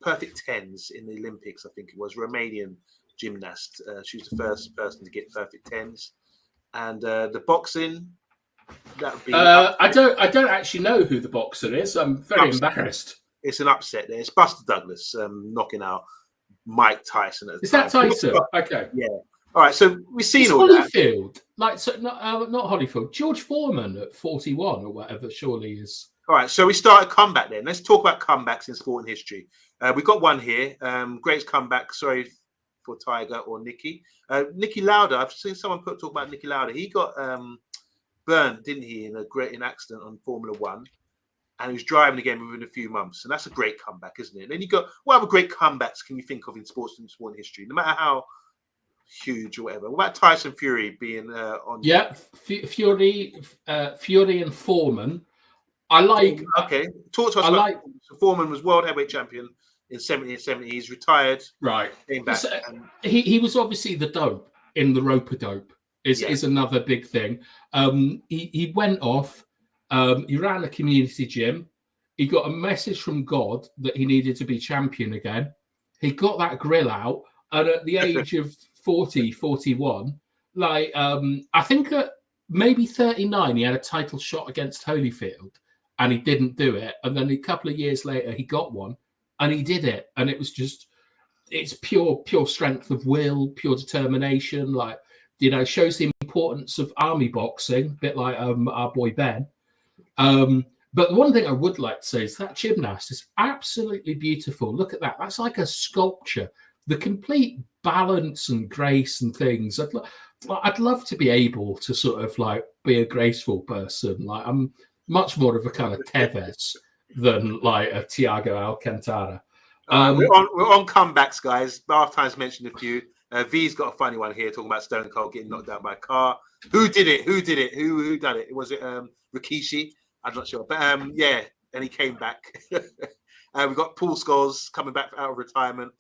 A: perfect tens in the Olympics. I think it was Romanian gymnast. She was the first person to get perfect tens. And the boxing, that would be.
B: I don't actually know who the boxer is. I'm very embarrassed.
A: It's an upset there. It's Buster Douglas knocking out Mike Tyson at the time.
B: Is that Tyson? Okay.
A: Yeah. All right. So we've seen
B: it's
A: all
B: Holyfield.
A: that.
B: Like, so not Holyfield. George Foreman at 41 or whatever. Surely is.
A: All right. So we started comeback then. Let's talk about comebacks in sport and history. We've got one here. Greatest comeback. Sorry for Tiger or Nicky. Nicky Lauda. I've seen someone talk about Nicky Lauda. He got burned, didn't he, in an accident on Formula One. And he was driving again within a few months. And that's a great comeback, isn't it? And then you got, what other great comebacks can you think of in sports and sport history? No matter how huge or whatever. What about Tyson Fury being on?
B: Yeah, Fury and Foreman. I like.
A: Okay, talk to us about Foreman was world heavyweight champion in 70. He's retired.
B: Right.
A: Came back.
B: So, he was obviously the dope in the rope-a-dope is another big thing. He went off. He ran a community gym. He got a message from God that he needed to be champion again. He got that grill out. And at the age of 40, 41, like, I think at maybe 39, he had a title shot against Holyfield and he didn't do it. And then a couple of years later, he got one and he did it. And it was just, it's pure strength of will, pure determination. Like, you know, shows the importance of army boxing, a bit like our boy Ben. But the one thing I would like to say is that gymnast is absolutely beautiful. Look at that. That's like a sculpture. The complete balance and grace and things. I'd love to be able to sort of like be a graceful person. Like, I'm much more of a kind of Tevez than like a Thiago Alcantara.
A: We're on comebacks, guys. Halftime's mentioned a few. V's got a funny one here talking about Stone Cold getting knocked down by a car. Who did it? Who done it? Was it Rikishi? I'm not sure, but yeah, and he came back. We've got Paul Scholes coming back out of retirement.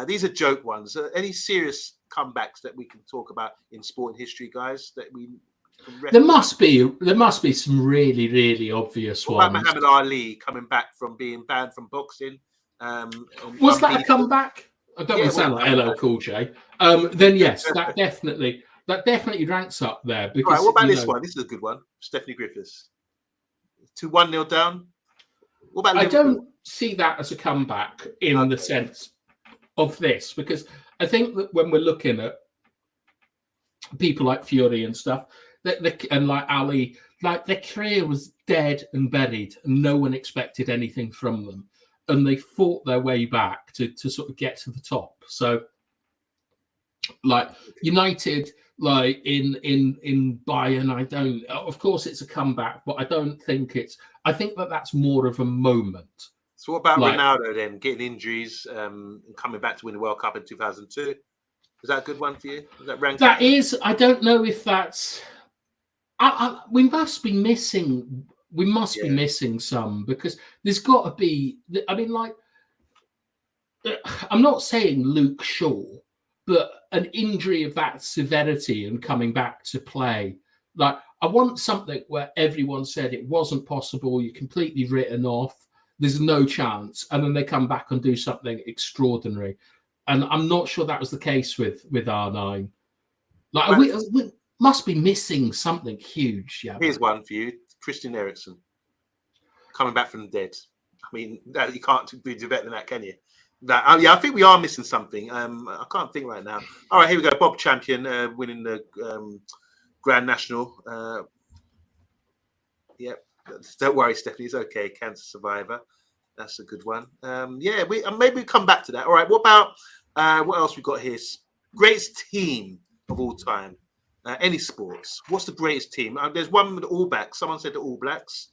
A: These are joke ones. Any serious comebacks that we can talk about in sport and history, guys? That we
B: there must be some really, really obvious ones.
A: Muhammad Ali coming back from being banned from boxing.
B: Was that a comeback? I don't want to sound like LL Cool J. Then yes, that definitely ranks up there. Because,
A: right, what about this one? This is a good one. Stephanie Griffiths. 1-0 down. What about Liverpool?
B: I don't see that as a comeback in the sense of this, because I think that when we're looking at people like Fury and stuff, and like Ali, like their career was dead and buried, and no one expected anything from them, and they fought their way back to sort of get to the top. So, like United, like in Bayern, of course it's a comeback, but I don't think it's. I think that's more of a moment.
A: So what about Ronaldo then, getting injuries and coming back to win the World Cup in 2002? Is that a good one for you? Is that ranked?
B: That is. I don't know if that's. We must be missing. We must be missing some, because there's got to be. I mean, like, I'm not saying Luke Shaw, but an injury of that severity and coming back to play. Like, I want something where everyone said it wasn't possible. You're completely written off. There's no chance, and then they come back and do something extraordinary. And I'm not sure that was the case with R9. Like, we must be missing something huge. Yeah.
A: Here's one for you, Christian Eriksen, coming back from the dead. I mean, you can't do better than that, can you? I think we are missing something. I can't think right now. All right, here we go. Bob Champion winning the Grand National. Yep. Don't worry, Stephanie. It's okay. Cancer survivor. That's a good one. Yeah, maybe we come back to that. All right. What about what else we got here? Greatest team of all time. Any sports. What's the greatest team? There's one with the All Blacks. Someone said the All Blacks.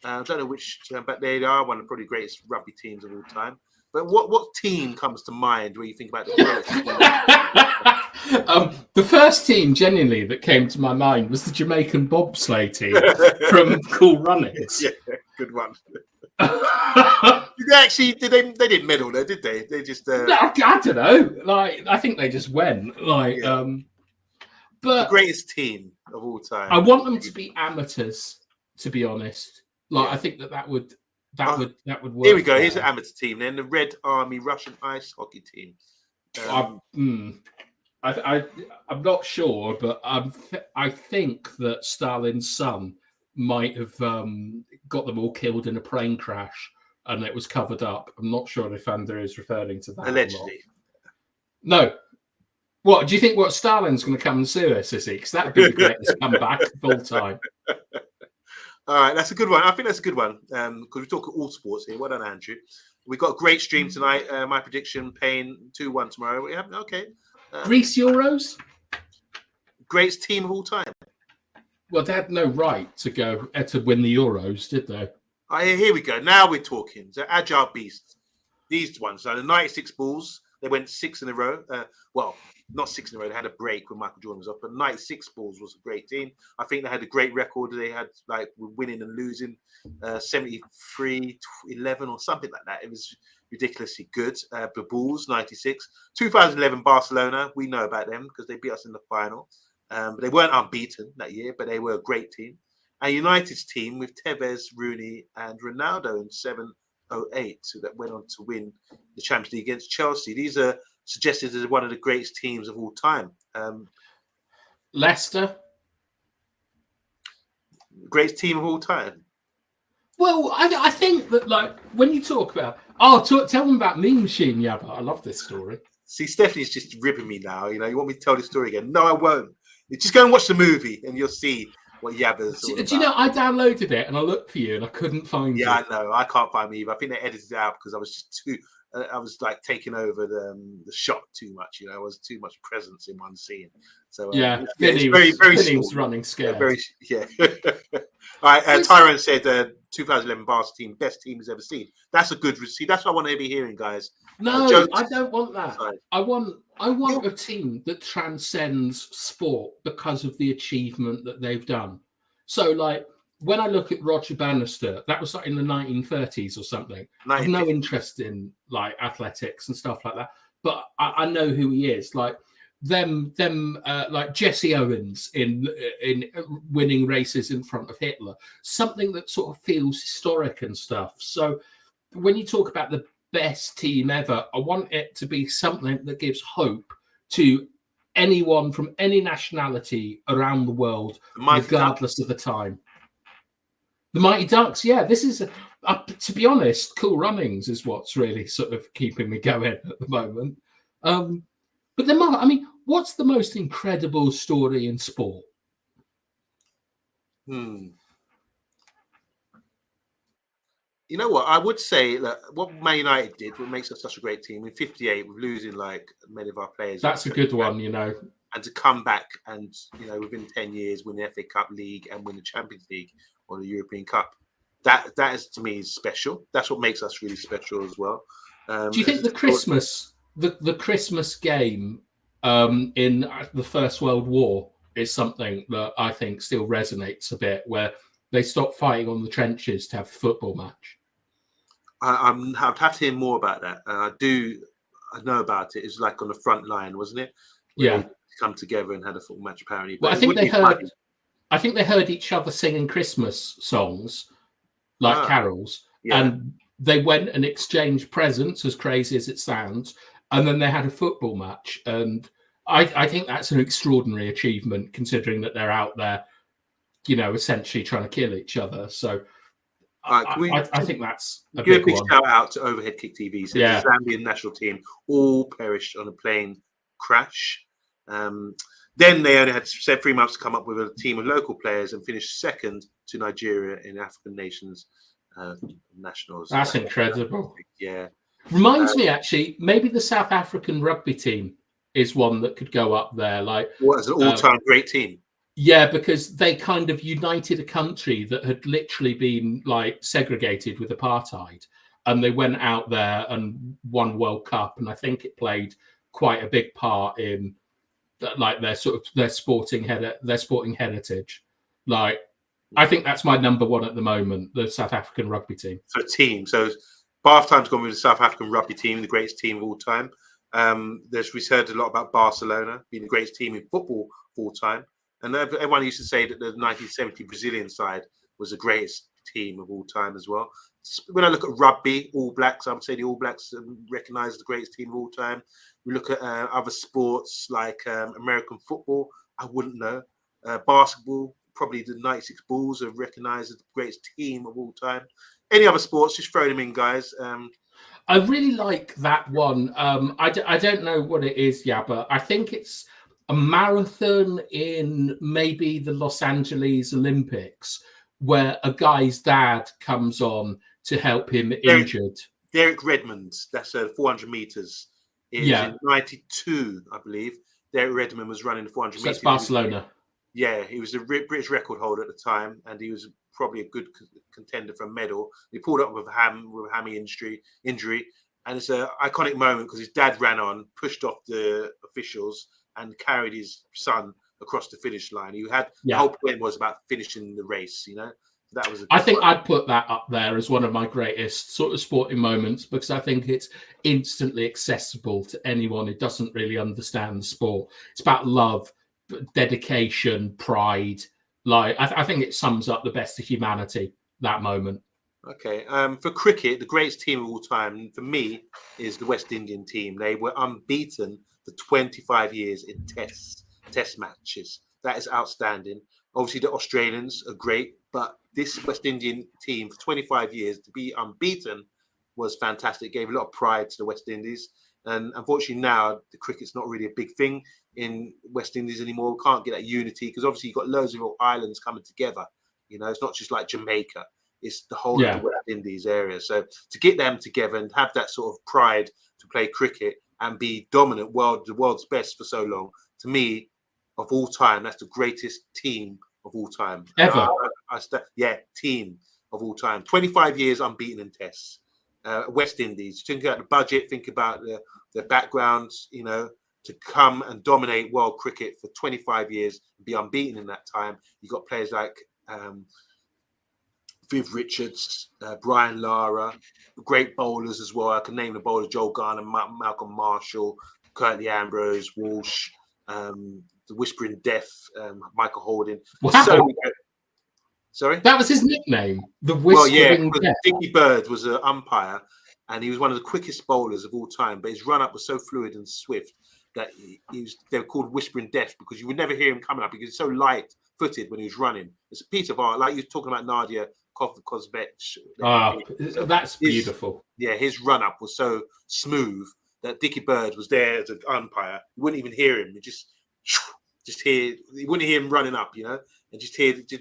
A: I don't know which, but they are one of the probably greatest rugby teams of all time. But what team comes to mind when you think about the greatest?
B: The first team, genuinely, that came to my mind was the Jamaican bobsleigh team from Cool Runnings.
A: Yeah, good one. They didn't medal though, did they? They just
B: I don't know. Like, I think they just went. Like, But
A: the greatest team of all time.
B: I want them to be amateurs, to be honest. Like,
A: Yeah.
B: I think that would work.
A: Here we go. Here's an amateur team. Then the Red Army Russian ice hockey team.
B: I'm not sure, but I think that Stalin's son might have got them all killed in a plane crash, and it was covered up. I'm not sure if Andrew is referring to that.
A: Allegedly.
B: No. What do you think? What Stalin's going to come and sue us? Is he? Because that'd be the greatest comeback of all time.
A: All right, that's a good one. I think that's a good one because we talk all sports here. Well done, Andrew. We've got a great stream tonight. My prediction: Payne 2-1 tomorrow. We have okay.
B: Greece Euros.
A: Greatest team of all time.
B: Well, they had no right to go to win the Euros, did they?
A: Here we go. Now we're talking. So agile beasts. These ones. So the 96 Bulls. They went 6 in a row. Well, not 6 in a row. They had a break when Michael Jordan was off. But 96 Bulls was a great team. I think they had a great record. They had like winning and losing 73-11 or something like that. It was ridiculously good. The Bulls, 96. 2011 Barcelona. We know about them because they beat us in the final. But they weren't unbeaten that year, but they were a great team. And United's team with Tevez, Rooney, and Ronaldo in 7-08, that went on to win the Champions League against Chelsea. These are suggested as one of the greatest teams of all time.
B: Leicester,
A: greatest team of all time.
B: Well, I think that like when you talk about tell them about Mean Machine, yeah, but I love this story.
A: See, Stephanie's just ripping me now. You know, you want me to tell this story again? No, I won't. Just go and watch the movie, and you'll see what Yabba's all about.
B: Do you know, I downloaded it, and I looked for you, and I couldn't find you.
A: Yeah, I know. I can't find me either. I think they edited it out because I was just too... I was like taking over the shot too much. You know, I was too much presence in one scene. So
B: Vinny was running scared.
A: Yeah. All right, Tyrone said 2011 Barca team, best team he's ever seen. That's a good receipt. That's what I want to be hearing, guys.
B: No, I don't want that. I want a team that transcends sport because of the achievement that they've done. So, like, when I look at Roger Bannister, that was like in the 1930s or something. I have no interest in like athletics and stuff like that, but I know who he is. Like like Jesse Owens in winning races in front of Hitler, something that sort of feels historic and stuff. So when you talk about the best team ever, I want it to be something that gives hope to anyone from any nationality around the world, regardless of the time. The Mighty Ducks, yeah. This is, to be honest, Cool Runnings is what's really sort of keeping me going at the moment. But what's the most incredible story in sport?
A: You know what? I would say that what Man United did, what makes us such a great team, in 58, with losing like many of our players.
B: That's a good one, you know. And
A: to come back and, you know, within 10 years, win the FA Cup League and win the Champions League or the European Cup. That is, to me, is special. That's what makes us really special as well.
B: Do you think the Christmas game in the First World War is something that I think still resonates a bit, where they stopped fighting on the trenches to have a football match?
A: I'd have to hear more about that. I know about it. It's like on the front line, wasn't it?
B: Where
A: they come together and had a football match, apparently.
B: Well, I think they heard each other singing Christmas songs, like carols, and they went and exchanged presents, as crazy as it sounds, and then they had a football match. And I think that's an extraordinary achievement, considering that they're out there, you know, essentially trying to kill each other. So I think that's a
A: give
B: big
A: a big shout out to Overhead Kick TV. So the Zambian national team all perished on a plane crash. Then they only had 3 months to come up with a team of local players and finish second to Nigeria in African nations nationals.
B: That's incredible.
A: Yeah.
B: Reminds me, actually, maybe the South African rugby team is one that could go up there. Like,
A: what is an all-time great team?
B: Yeah, because they kind of united a country that had literally been like segregated with apartheid, and they went out there and won World Cup, and I think it played quite a big part in like their sporting heritage. Like, I think that's my number one at the moment, the South African rugby team.
A: So Bath Time's gone with the South African rugby team, the greatest team of all time. We've heard a lot about Barcelona being the greatest team in football of all time, and everyone used to say that the 1970 Brazilian side was the greatest team of all time as well. When I look at rugby, All Blacks, I would say the All Blacks recognise the greatest team of all time. We look at other sports like American football, I wouldn't know. Basketball, probably the 96 Bulls are recognised as the greatest team of all time. Any other sports, just throw them in, guys.
B: I really like that one. I don't know what it is, yeah, but I think it's a marathon in maybe the Los Angeles Olympics where a guy's dad comes on to help him injured.
A: Derek Redmond, that's 400 meters. In 92, I believe. Derek Redmond was running the 400 meters.
B: That's Barcelona.
A: He was the British record holder at the time, and he was probably a good contender for a medal. He pulled up with a hammy injury, and it's an iconic moment because his dad ran on, pushed off the officials, and carried his son across the finish line. The whole point was about finishing the race. That was. I
B: think I'd put that up there as one of my greatest sort of sporting moments because I think it's instantly accessible to anyone who doesn't really understand the sport. It's about love, dedication, pride. Like I think it sums up the best of humanity, that moment.
A: Okay. For cricket, the greatest team of all time for me is the West Indian team. They were unbeaten for 25 years in test matches. That is outstanding. Obviously, the Australians are great, but this West Indian team for 25 years to be unbeaten was fantastic. It gave a lot of pride to the West Indies. And unfortunately now the cricket's not really a big thing in West Indies anymore. We can't get that unity because obviously you've got loads of little islands coming together. It's not just like Jamaica. It's the whole of the West Indies area. So to get them together and have that sort of pride to play cricket and be dominant, the world's best for so long, to me, of all time, that's the greatest team of all time.
B: Ever.
A: Team of all time. 25 years unbeaten in tests. West Indies. Think about the budget, think about the backgrounds, to come and dominate world cricket for 25 years, be unbeaten in that time. You've got players like Viv Richards, Brian Lara, great bowlers as well. I can name the bowlers: Joel Garner, Malcolm Marshall, Curtly Ambrose, Walsh, the Whispering Death, Michael Holding.
B: Wow.
A: Sorry?
B: That was his nickname, the Whispering Death.
A: Dickie Bird was an umpire, and he was one of the quickest bowlers of all time, but his run-up was so fluid and swift that they were called Whispering Death because you would never hear him coming up because he's so light-footed when he was running. It's a piece of art, like you're talking about Nadia Kozvech.
B: That's beautiful.
A: His run-up was so smooth that Dickie Bird was there as an umpire. You wouldn't even hear him. You wouldn't hear him running up, and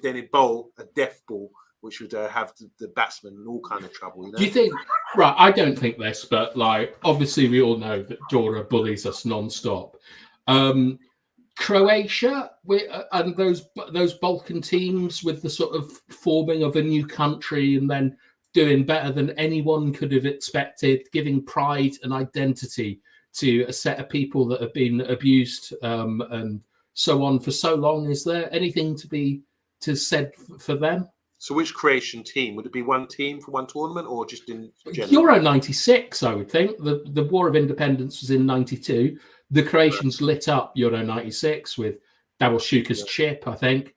A: then he'd bowl a death ball, which would have the batsman in all kind of trouble.
B: Do you think? Right, I don't think this, but obviously we all know that Dora bullies us non-stop. Croatia and those Balkan teams with the sort of forming of a new country and then doing better than anyone could have expected, giving pride and identity to a set of people that have been abused and so on for so long. Is there anything to be said for them?
A: So which Croatian team? Would it be one team for one tournament or just in general?
B: Euro 96, I would think. The War of Independence was in 92. The Croatians lit up Euro 96 with Davor Šuker's chip, I think.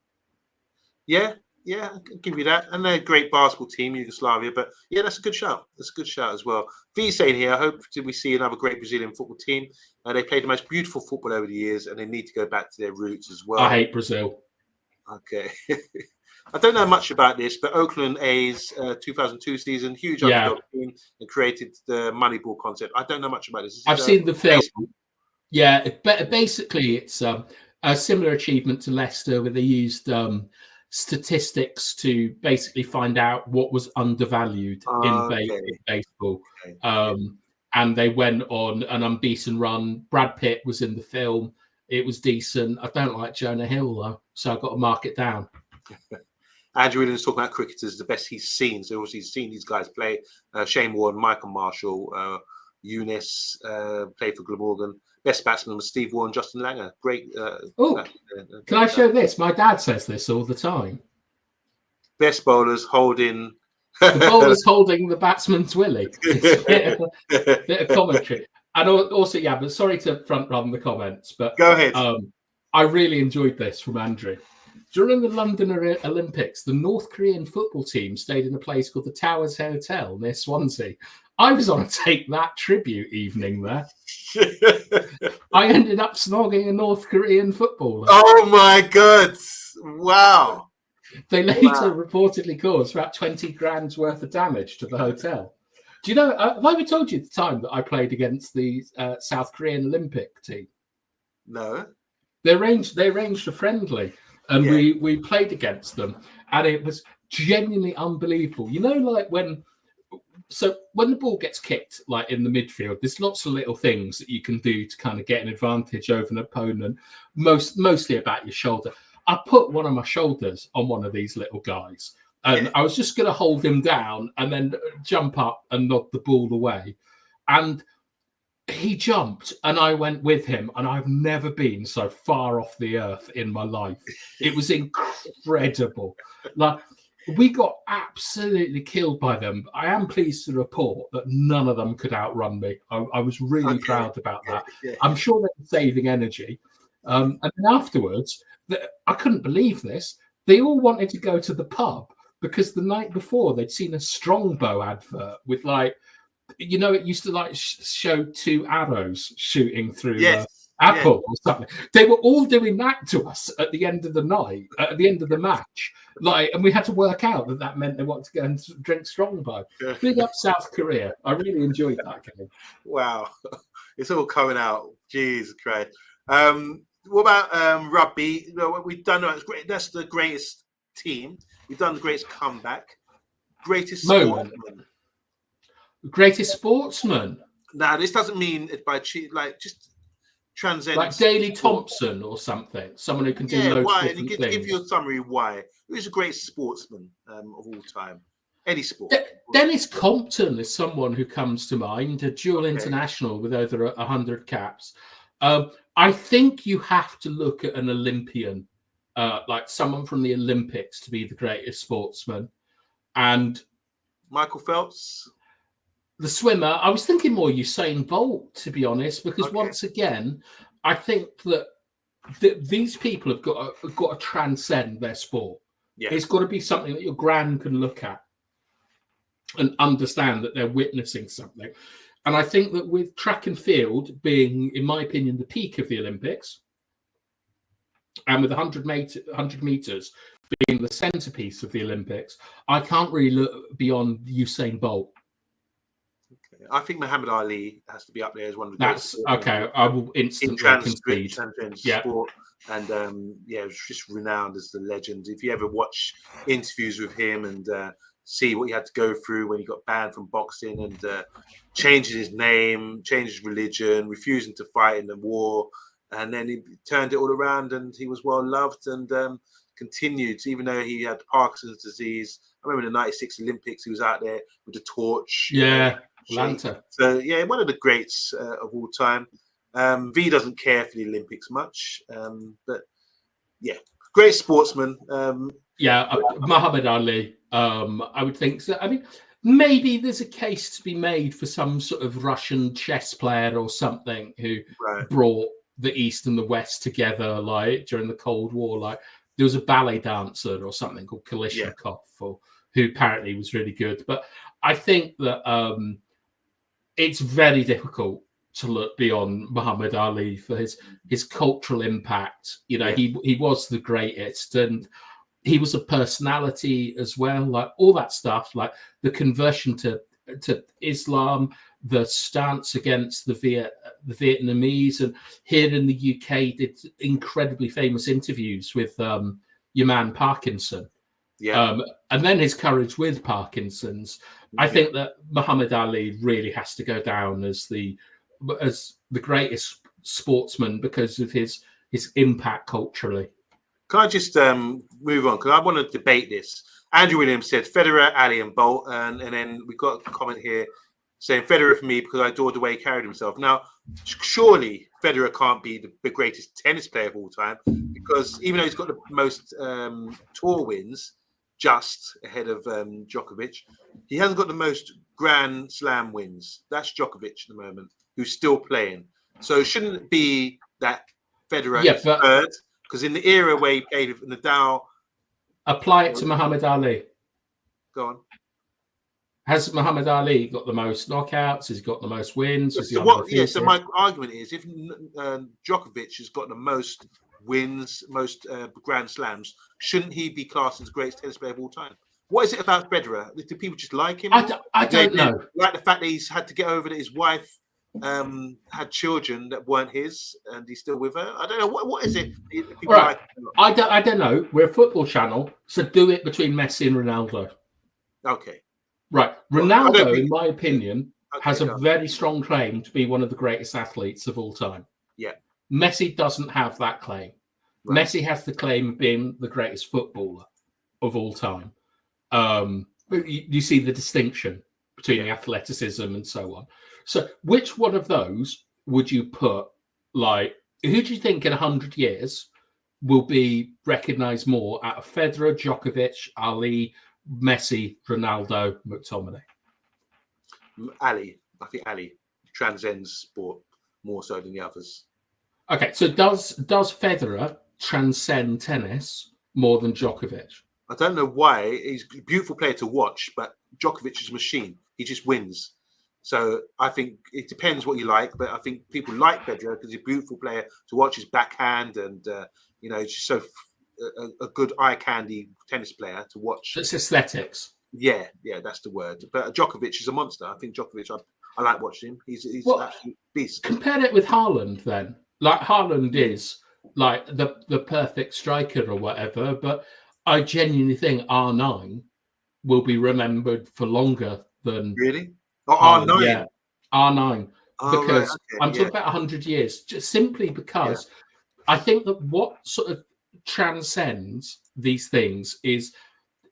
A: Yeah, I can give you that. And they're a great basketball team, Yugoslavia. But yeah, that's a good shout. That's a good shout as well. V saying here, I hope we see another great Brazilian football team. They played the most beautiful football over the years and they need to go back to their roots as well.
B: I hate Brazil.
A: Okay. I don't know much about this, but Oakland A's 2002 season, huge underdog team, and created the Moneyball concept. I don't know much about this.
B: I've seen the film. Yeah, basically it's a similar achievement to Leicester, where they used statistics to basically find out what was undervalued in baseball. Okay. And they went on an unbeaten run. Brad Pitt was in the film. It was decent. I don't like Jonah Hill, though, so I've got to mark it down.
A: Andrew Williams talking about cricketers, the best he's seen. So obviously he's seen these guys play. Shane Warne, Michael Marshall, Eunice played for Glamorgan. Best batsman was Steve Waugh and Justin Langer. Great.
B: Can I show this? My dad says this all the time.
A: Best bowlers holding.
B: The bowler's holding the batsman's willy. It's a bit of commentary. And also, yeah, but sorry to front run the comments, but
A: Go ahead.
B: I really enjoyed this from Andrew. During the London Olympics, the North Korean football team stayed in a place called the Towers Hotel near Swansea. I was on a Take That tribute evening there. I ended up snogging a North Korean footballer.
A: Oh my God. Wow.
B: They later reportedly caused about 20 grand's worth of damage to the hotel. Do you know, have I ever told you the time that I played against the South Korean Olympic team?
A: No.
B: They arranged a friendly, and we played against them, and it was genuinely unbelievable. You know, like when the ball gets kicked, like in the midfield, there's lots of little things that you can do to kind of get an advantage over an opponent, mostly about your shoulder. I put one of my shoulders on one of these little guys, and I was just going to hold him down and then jump up and nod the ball away. And he jumped and I went with him, and I've never been so far off the earth in my life. It was incredible. Like, we got absolutely killed by them. I am pleased to report that none of them could outrun me. I was really proud about that. I'm sure they were saving energy. And then afterwards, I couldn't believe this. They all wanted to go to the pub because the night before they'd seen a Strongbow advert with, like, you know, it used to like show two arrows shooting through apple or something. They were all doing that to us at the end of the night, at the end of the match. Like, and we had to work out that meant they wanted to go and drink Strongbow. Big up South Korea. I really enjoyed that game.
A: Wow. It's all coming out. Jesus Christ. What about rugby? You know, we've done great. That's the greatest team. We've done the greatest comeback. Greatest sportsman.
B: Greatest sportsman.
A: Now, this doesn't mean it by like just transcend.
B: Like Daley Thompson or something. Someone who can do loads of different things.
A: Give you a summary why. Who's the greatest sportsman of all time? Any sport.
B: Dennis Compton is someone who comes to mind. A dual international with over 100 caps. I think you have to look at an Olympian, like someone from the Olympics, to be the greatest sportsman. And
A: Michael Phelps.
B: The swimmer, I was thinking more Usain Bolt, to be honest, because once again, I think that these people have got to transcend their sport. Yeah. It's got to be something that your gran can look at and understand that they're witnessing something. And I think that with track and field being, in my opinion, the peak of the Olympics, and with 100 meters being the centerpiece of the Olympics, I can't really look beyond Usain Bolt.
A: I think Muhammad Ali has to be up there as one of the
B: greatest. Okay. I will instantly concede.
A: Sport, and was just renowned as the legend. If you ever watch interviews with him and see what he had to go through when he got banned from boxing and changing his name, changed his religion, refusing to fight in the war, and then he turned it all around and he was well loved and continued, even though he had Parkinson's disease. I remember in the '96 Olympics, he was out there with the torch.
B: Yeah. Atlanta.
A: So one of the greats of all time. V doesn't care for the Olympics much, but great sportsman.
B: Muhammad Ali. I would think so. I mean, maybe there's a case to be made for some sort of Russian chess player or something who brought the East and the West together, like during the Cold War. Like there was a ballet dancer or something called Kalishnikov, who apparently was really good. But I think that it's very difficult to look beyond Muhammad Ali for his cultural impact. You know, he was the greatest, and he was a personality as well. Like all that stuff, like the conversion to Islam, the stance against the Vietnamese, and here in the UK did incredibly famous interviews with your man Parkinson. And then his courage with Parkinson's. I think that Muhammad Ali really has to go down as the greatest sportsman because of his impact culturally.
A: Can I just move on? Because I want to debate this. Andrew Williams said Federer, Ali, and Bolt, and then we got a comment here saying Federer for me because I adored the way he carried himself. Now, surely Federer can't be the greatest tennis player of all time because even though he's got the most tour wins, just ahead of Djokovic, he hasn't got the most Grand Slam wins. That's Djokovic at the moment. who's still playing. So shouldn't it be that Federer is
B: but
A: third? Because in the era where he played with Nadal,
B: apply it to Muhammad Ali.
A: go on.
B: Has Muhammad Ali got the most knockouts? Has he got the most wins?
A: So my argument is, if Djokovic has got the most wins, most Grand Slams, shouldn't he be classed as the greatest tennis player of all time? What is it about Federer? Do people just like him?
B: I don't know.
A: Like the fact that he's had to get over that his wife had children that weren't his, and he's still with her. I don't know what is it. People
B: right.
A: like
B: I don't know. We're a football channel, so do it between Messi and Ronaldo.
A: Okay.
B: Right. Ronaldo, in my opinion, has a very strong claim to be one of the greatest athletes of all time.
A: Yeah.
B: Messi doesn't have that claim. Right. Messi has the claim of being the greatest footballer of all time. You see the distinction between the athleticism and so on. So which one of those would you put, like, who do you think in 100 years will be recognised more out of Federer, Djokovic, Ali, Messi, Ronaldo, McTominay?
A: Ali. I think Ali transcends sport more so than the others.
B: Okay, so does Federer transcend tennis more than Djokovic?
A: I don't know why. He's a beautiful player to watch, but Djokovic is a machine. He just wins. So I think it depends what you like, but I think people like Federer because he's a beautiful player to watch. His backhand and he's just so a good eye candy tennis player to watch.
B: It's aesthetics.
A: Yeah, that's the word. But Djokovic is a monster. I think Djokovic. I like watching him. He's an absolute beast.
B: Compare it with Haaland then. Like Haaland is like the perfect striker or whatever, but I genuinely think R9 will be remembered for longer than
A: really. Oh, R9.
B: Yeah, R9.
A: Oh,
B: because
A: right, okay,
B: I'm talking about 100 years, just simply because I think that what sort of transcends these things is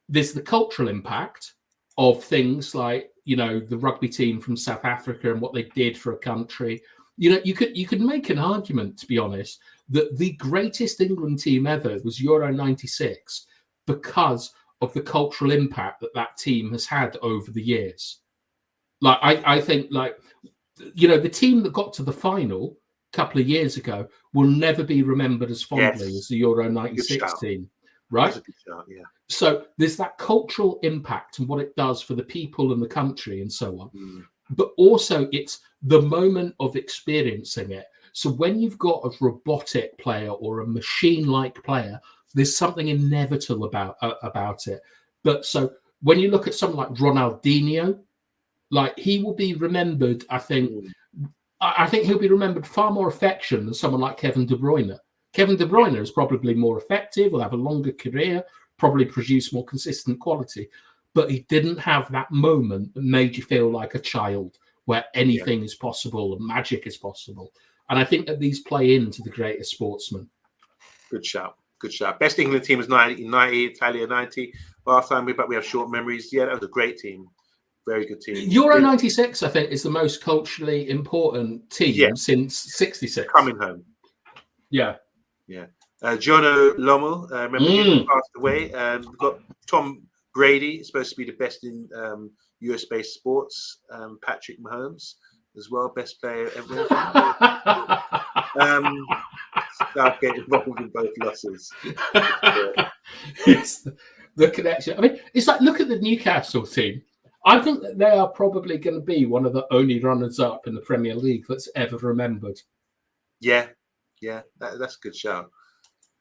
B: there's the cultural impact of things like, the rugby team from South Africa and what they did for a country. You could make an argument, to be honest, that the greatest England team ever was Euro 96 because of the cultural impact that team has had over the years. Like, I think, the team that got to the final a couple of years ago will never be remembered as fondly as the Euro 96 team, right?
A: Shout, yeah.
B: So there's that cultural impact and what it does for the people and the country and so on.
A: Mm.
B: But also it's the moment of experiencing it. So when you've got a robotic player or a machine-like player, there's something inevitable about it. But so when you look at someone like Ronaldinho, like he will be remembered, I think he'll be remembered far more affection than someone like Kevin De Bruyne. Kevin De Bruyne is probably more effective, will have a longer career, probably produce more consistent quality, but he didn't have that moment that made you feel like a child where anything is possible and magic is possible. And I think that these play into the greatest sportsmen.
A: Good shout. Best England team was 90, Italia 90. Last time we have short memories. Yeah, that was a great team. Very good team.
B: Euro 96, I think, is the most culturally important team since 66.
A: Coming home.
B: Yeah.
A: Jono Lommel, remember he passed away. We've got Tom Brady, supposed to be the best in US-based sports. Patrick Mahomes as well, best player ever. Southgate involved in both losses.
B: It's the connection. I mean, it's like, look at the Newcastle team. I think that they are probably going to be one of the only runners-up in the Premier League that's ever remembered.
A: Yeah, that's a good show.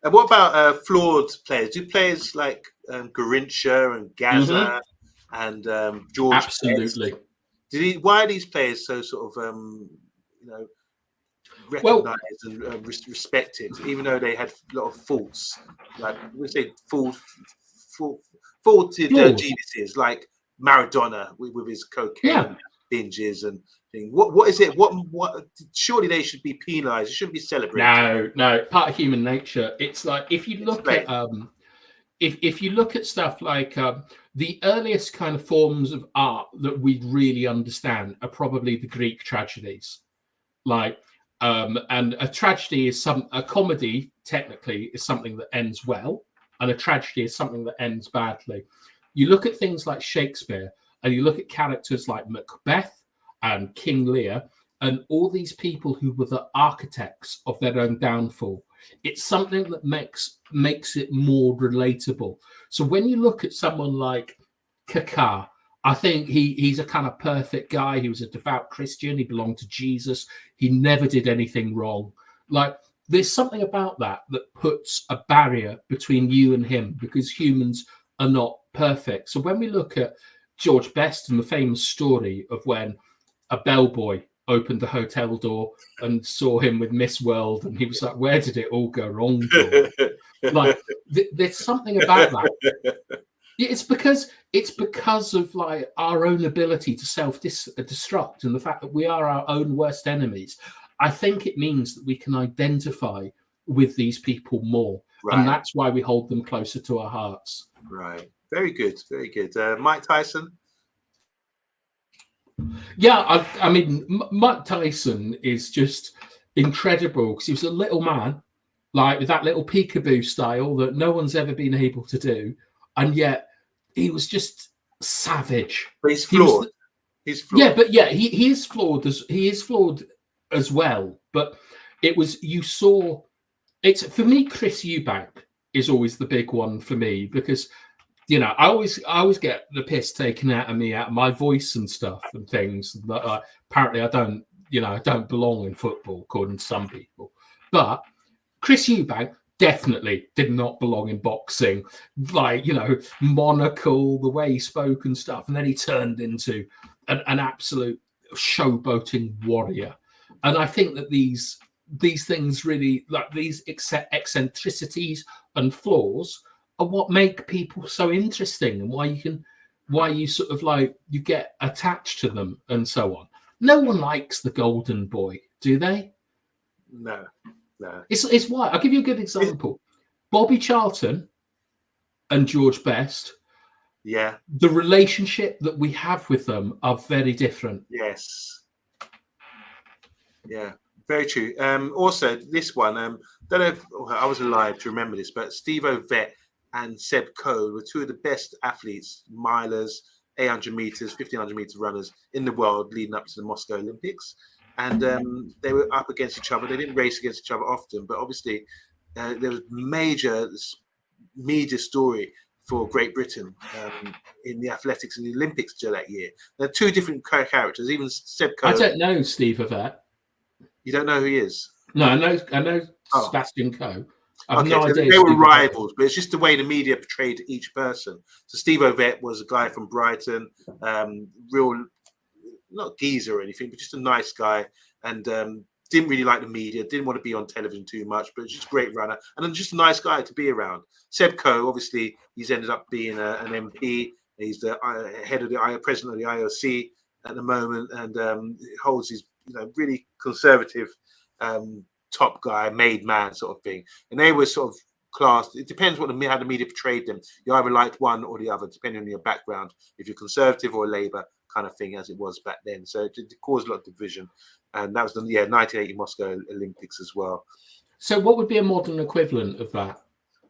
A: And what about flawed players? Do players like Garincha and Gaza and George?
B: Absolutely.
A: Why are these players so sort of recognized and respected, even though they had a lot of faults? Like we say, faulted geniuses, like Maradona with his cocaine binges and thing. What is it? What? Surely they should be penalised. It shouldn't be celebrated.
B: No. Part of human nature. It's like if you look at if you look at stuff like the earliest kind of forms of art that we really understand are probably the Greek tragedies. Like, and a tragedy is a comedy technically is something that ends well, and a tragedy is something that ends badly. You look at things like Shakespeare, and you look at characters like Macbeth and King Lear, and all these people who were the architects of their own downfall. It's something that makes it more relatable. So when you look at someone like Kaká, I think he's a kind of perfect guy. He was a devout Christian. He belonged to Jesus. He never did anything wrong. Like, there's something about that puts a barrier between you and him, because humans are not perfect. So when we look at George Best and the famous story of when a bellboy opened the hotel door and saw him with Miss World, and he was like, where did it all go wrong, George? Like, there's something about that. It's because of like our own ability to self-destruct and the fact that we are our own worst enemies. I think it means that we can identify with these people more, right. And that's why we hold them closer to our hearts.
A: Right. Very good. Very good. Mike Tyson.
B: Yeah, I mean, Mike Tyson is just incredible because he was a little man, like with that little peekaboo style that no one's ever been able to do, and yet he was just savage.
A: But he's flawed. He's flawed.
B: Yeah, but yeah, he is flawed as well. But it was, you saw, it's, for me, Chris Eubank is always the big one for me, because you know, I always get the piss taken out of my voice and stuff and things. That apparently I don't belong in football, according to some people. But Chris Eubank definitely did not belong in boxing. Like, you know, monocle, the way he spoke and stuff, and then he turned into an absolute showboating warrior. And I think that these things really, like these eccentricities and flaws, are what make people so interesting, and why you sort of like, you get attached to them and so on. No one likes the golden boy, do they?
A: No.
B: It's why. I'll give you a good example. Bobby Charlton and George Best.
A: Yeah.
B: The relationship that we have with them are very different.
A: Yes. Yeah. Very true. Also, this one, don't know if I was alive to remember this, but Steve Ovett and Seb Coe were two of the best athletes, milers, 800 meters, 1500 meter runners in the world leading up to the Moscow Olympics. And they were up against each other. They didn't race against each other often, but obviously there was major media story for Great Britain in the athletics and the Olympics that year. They're two different characters. Even Seb Coe.
B: I don't know Steve Ovett.
A: You don't know who he is?
B: No, I know Sebastian Coe.
A: Okay, no so they were rivals, but it's just the way the media portrayed each person. So Steve Ovett was a guy from Brighton, real, not geezer or anything, but just a nice guy, and didn't really like the media, didn't want to be on television too much, but just a great runner, and then just a nice guy to be around. Seb Coe, obviously, he's ended up being an MP. He's the head of the president of the IOC at the moment, and holds his really conservative top guy, made man sort of thing. And they were sort of classed. It depends how the media portrayed them. You either liked one or the other, depending on your background, if you're conservative or Labour kind of thing, as it was back then. So it caused a lot of division. And that was the 1980 Moscow Olympics as well.
B: So what would be a modern equivalent of that?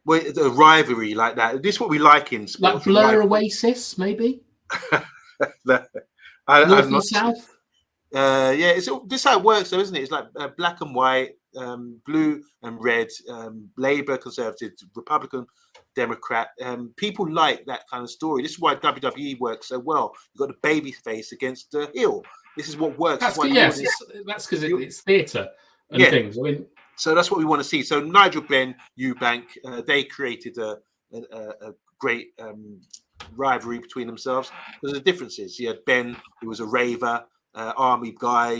A: Well, a rivalry like that. This is what we like in sports.
B: Like Blur Oasis, maybe?
A: North
B: and South?
A: Yeah, this is how it works, though, isn't it? It's like black and white, blue and red, Labour, Conservative, Republican, Democrat. People like that kind of story. This is why WWE works so well. You've got the baby face against the heel. This is what works.
B: That's because it's theatre and things. I mean,
A: so that's what we want to see. So Nigel Benn, Eubank, they created a great rivalry between themselves. There's the differences. You had Ben, who was a raver, army guy,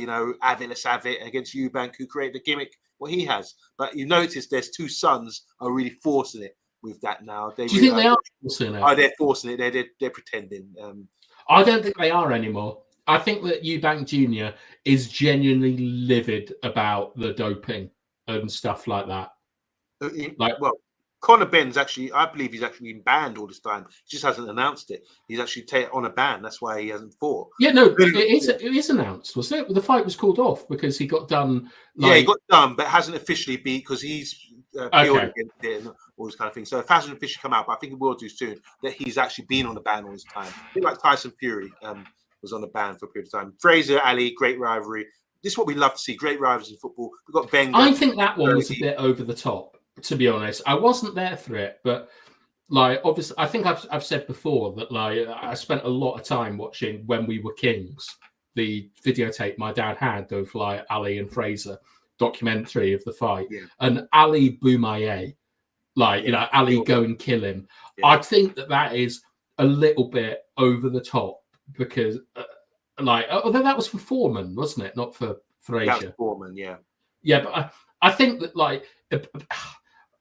A: let's have it, against Eubank, who created the gimmick what he has. But you notice there's two sons are really forcing it with that now.
B: Do you think they are forcing it?
A: Oh, they're forcing it. They're pretending.
B: I don't think they are anymore. I think that Eubank Jr. is genuinely livid about the doping and stuff like that.
A: Conor Benn's actually, I believe he's actually been banned all this time. He just hasn't announced it. He's actually on a ban. That's why he hasn't fought.
B: Yeah, no, it is announced, wasn't it? The fight was called off because he got done.
A: Yeah, he got done, but hasn't officially been, because he's appealed against it and all this kind of thing. So it hasn't officially come out, but I think it will do soon, that he's actually been on a ban all this time. A bit like Tyson Fury was on a ban for a period of time. Fraser Ali, great rivalry. this is what we love to see. Great rivals in football. We've got Wenger.
B: I think that one was a bit over the top, to be honest. I wasn't there for it, but like obviously, I think I've said before that like I spent a lot of time watching When We Were Kings, the videotape my dad had of like Ali and Fraser documentary of the fight, and Ali Boumaier, like Ali go and kill him. I think that is a little bit over the top because like although that was for Foreman, wasn't it, not for Fraser?
A: That was Foreman,
B: but I think that like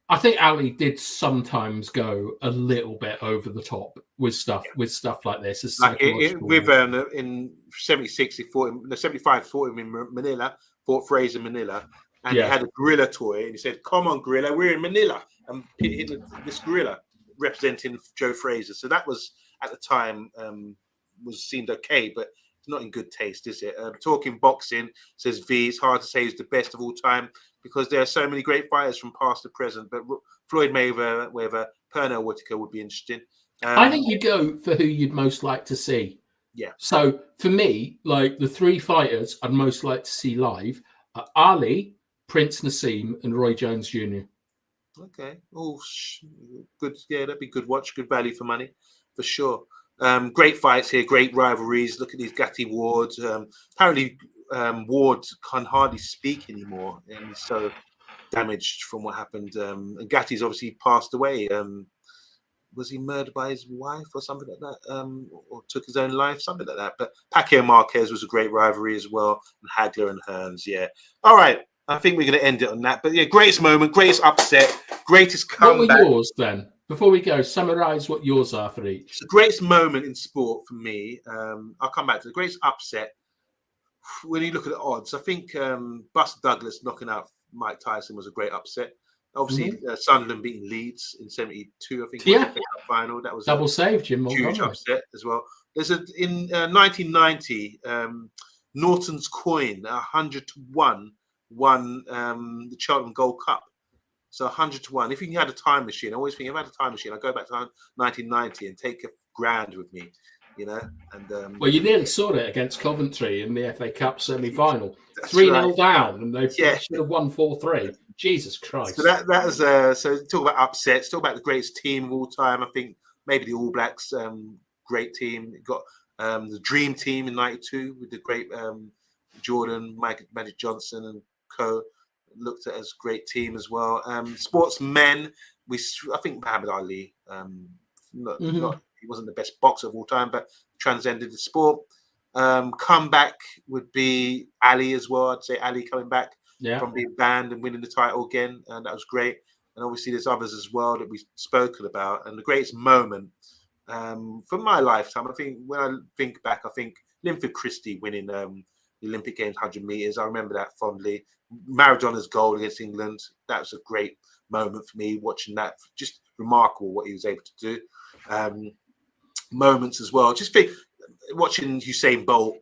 B: I think Ali did sometimes go a little bit over the top with stuff like this. It's
A: like with in 76 he fought him, 75 fought him in Manila, fought Fraser in Manila, and he had a gorilla toy and he said, "Come on, gorilla, we're in Manila," and hit this gorilla representing Joe Fraser. So that was at the time was seemed okay, but it's not in good taste, is it? Talking boxing, says V, it's hard to say who's the best of all time because there are so many great fighters from past to present, but Floyd Mayweather, Pernell Whitaker would be interesting.
B: I think you go for who you'd most like to see.
A: Yeah.
B: So for me, like the three fighters I'd most like to see live are Ali, Prince Nassim, and Roy Jones Jr.
A: Okay. Oh, good. Yeah, that'd be good watch. Good value for money, for sure. Great fights here. Great rivalries. Look at these Gatti Wards. Apparently, Ward can hardly speak anymore, and he's so damaged from what happened. And Gatti's obviously passed away. Was he murdered by his wife or something like that? Or took his own life, something like that. But Pacquiao Marquez was a great rivalry as well, and Hagler and Hearns. Yeah. All right. I think we're going to end it on that. But yeah, greatest moment, greatest upset, greatest comeback.
B: What were yours then? Before we go, summarize what yours are for each.
A: The greatest moment in sport for me, I'll come back to the greatest upset. When you look at the odds, I think Buster Douglas knocking out Mike Tyson was a great upset. Obviously, Sunderland beating Leeds in '72, I think, was the final. That was
B: double save, Jim Montgomery.
A: Huge upset as well. There's in 1990, Norton's coin, 100-1, won the Cheltenham Gold Cup. So 100-1. If you had a time machine, I always think if I had a time machine, I'd go back to 1990 and take £1,000 with me, And
B: well, you nearly saw it against Coventry in the FA Cup semi-final. 3-0 down, and they should have won 4-3. Jesus Christ!
A: So that is so talk about upsets. Talk about the greatest team of all time. I think maybe the All Blacks, great team. It got the Dream Team in '92 with the great Jordan, Magic Johnson, and co. Looked at as great team as well. Sportsmen, I think Muhammad Ali. He wasn't the best boxer of all time, but transcended the sport. Comeback would be Ali as well. I'd say Ali coming back from being banned and winning the title again, and that was great. And obviously there's others as well that we've spoken about. And the greatest moment for my lifetime, I think when I think back, I think Linford Christie winning the Olympic Games 100 meters. I remember that fondly. Maradona's goal against England. That was a great moment for me watching that. Just remarkable what he was able to do. Moments as well. Just think watching Usain Bolt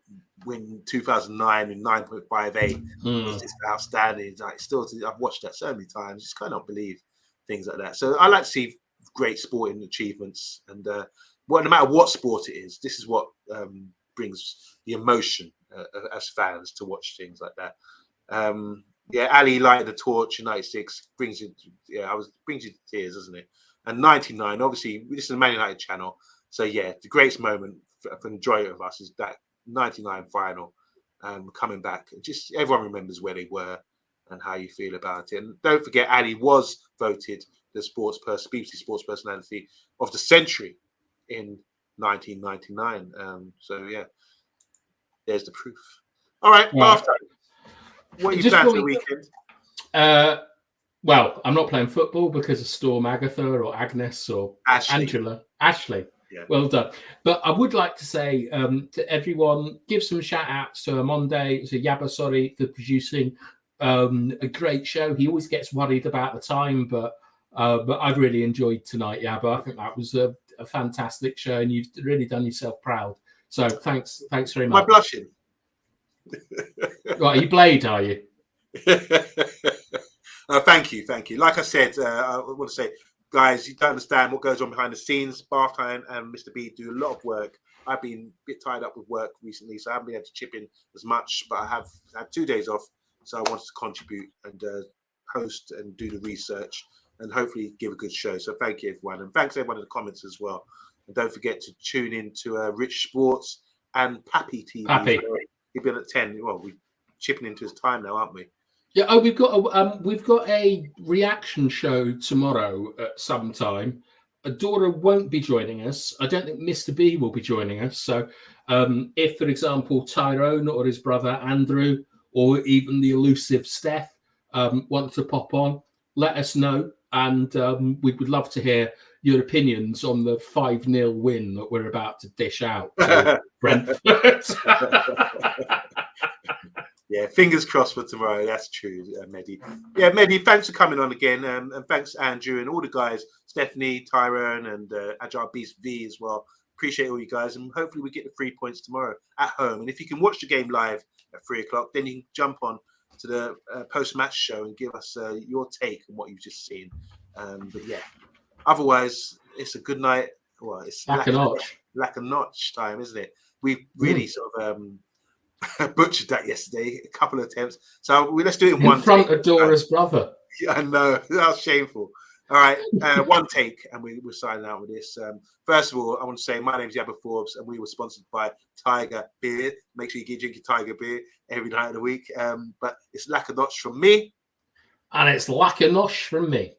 A: win 2009 in 9.58 was just outstanding. Like I've watched that so many times. Just cannot believe things like that. So I like to see great sporting achievements, and no matter what sport it is, this is what brings the emotion as fans to watch things like that. Ali lighted the torch in '96 brings you to tears, doesn't it? And '99, obviously, this is the Man United channel, so the greatest moment for the majority of us is that '99 final, coming back. Just everyone remembers where they were and how you feel about it. And don't forget, Ali was voted the BBC Sports Personality of the Century in 1999. There's the proof. All right, after. What are you planning for the weekend?
B: Well, I'm not playing football because of Storm Agatha or Agnes or Angela. Ashley. Yeah. Well done. But I would like to say to everyone, give some shout outs to Amonde, to Yabasori for producing a great show. He always gets worried about the time, but I've really enjoyed tonight, Yaba. I think that was a fantastic show, and you've really done yourself proud. So thanks very much.
A: Am I blushing?
B: Right, you Blade, are you?
A: Thank you. Like I said, I want to say, guys, you don't understand what goes on behind the scenes. Bath Time and Mr. B do a lot of work I've been a bit tied up with work recently, so I haven't been able to chip in as much. But I have had 2 days off, so I wanted to contribute and host and do the research and hopefully give a good show. So thank you, everyone, and thanks everyone in the comments as well. And don't forget to tune in to Rich Sports and Pappy TV.
B: Pappy.
A: He'll be on at 10. Well, we're chipping into his time now, aren't we?
B: Yeah. Oh, we've got a reaction show tomorrow at some time. Adora won't be joining us. I don't think Mr. B will be joining us. So if, for example, Tyrone or his brother Andrew or even the elusive Steph want to pop on, let us know. And we would love to hear your opinions on the 5-0 win that we're about to dish out to Brentford.
A: Yeah, fingers crossed for tomorrow. That's true, Mehdi. Yeah, Mehdi, thanks for coming on again. And thanks, Andrew, and all the guys, Stephanie, Tyrone, and Agile Beast V as well. Appreciate all you guys. And hopefully we get the 3 points tomorrow at home. And if you can watch the game live at 3 o'clock, then you can jump on to the post-match show and give us your take on what you've just seen. But yeah, otherwise, it's a good night. Well, it's lack a notch time, isn't it? We really sort of butchered that yesterday, a couple of attempts. So let's do it in
B: front of Dora's brother.
A: Yeah, I know. That was shameful. All right, one take, and we're signing out with this. First of all, I want to say my name is Yabba Forbes, and we were sponsored by Tiger Beer. Make sure you keep drinking Tiger Beer every night of the week. But it's lack a notch from me.
B: And it's lack a notch from me.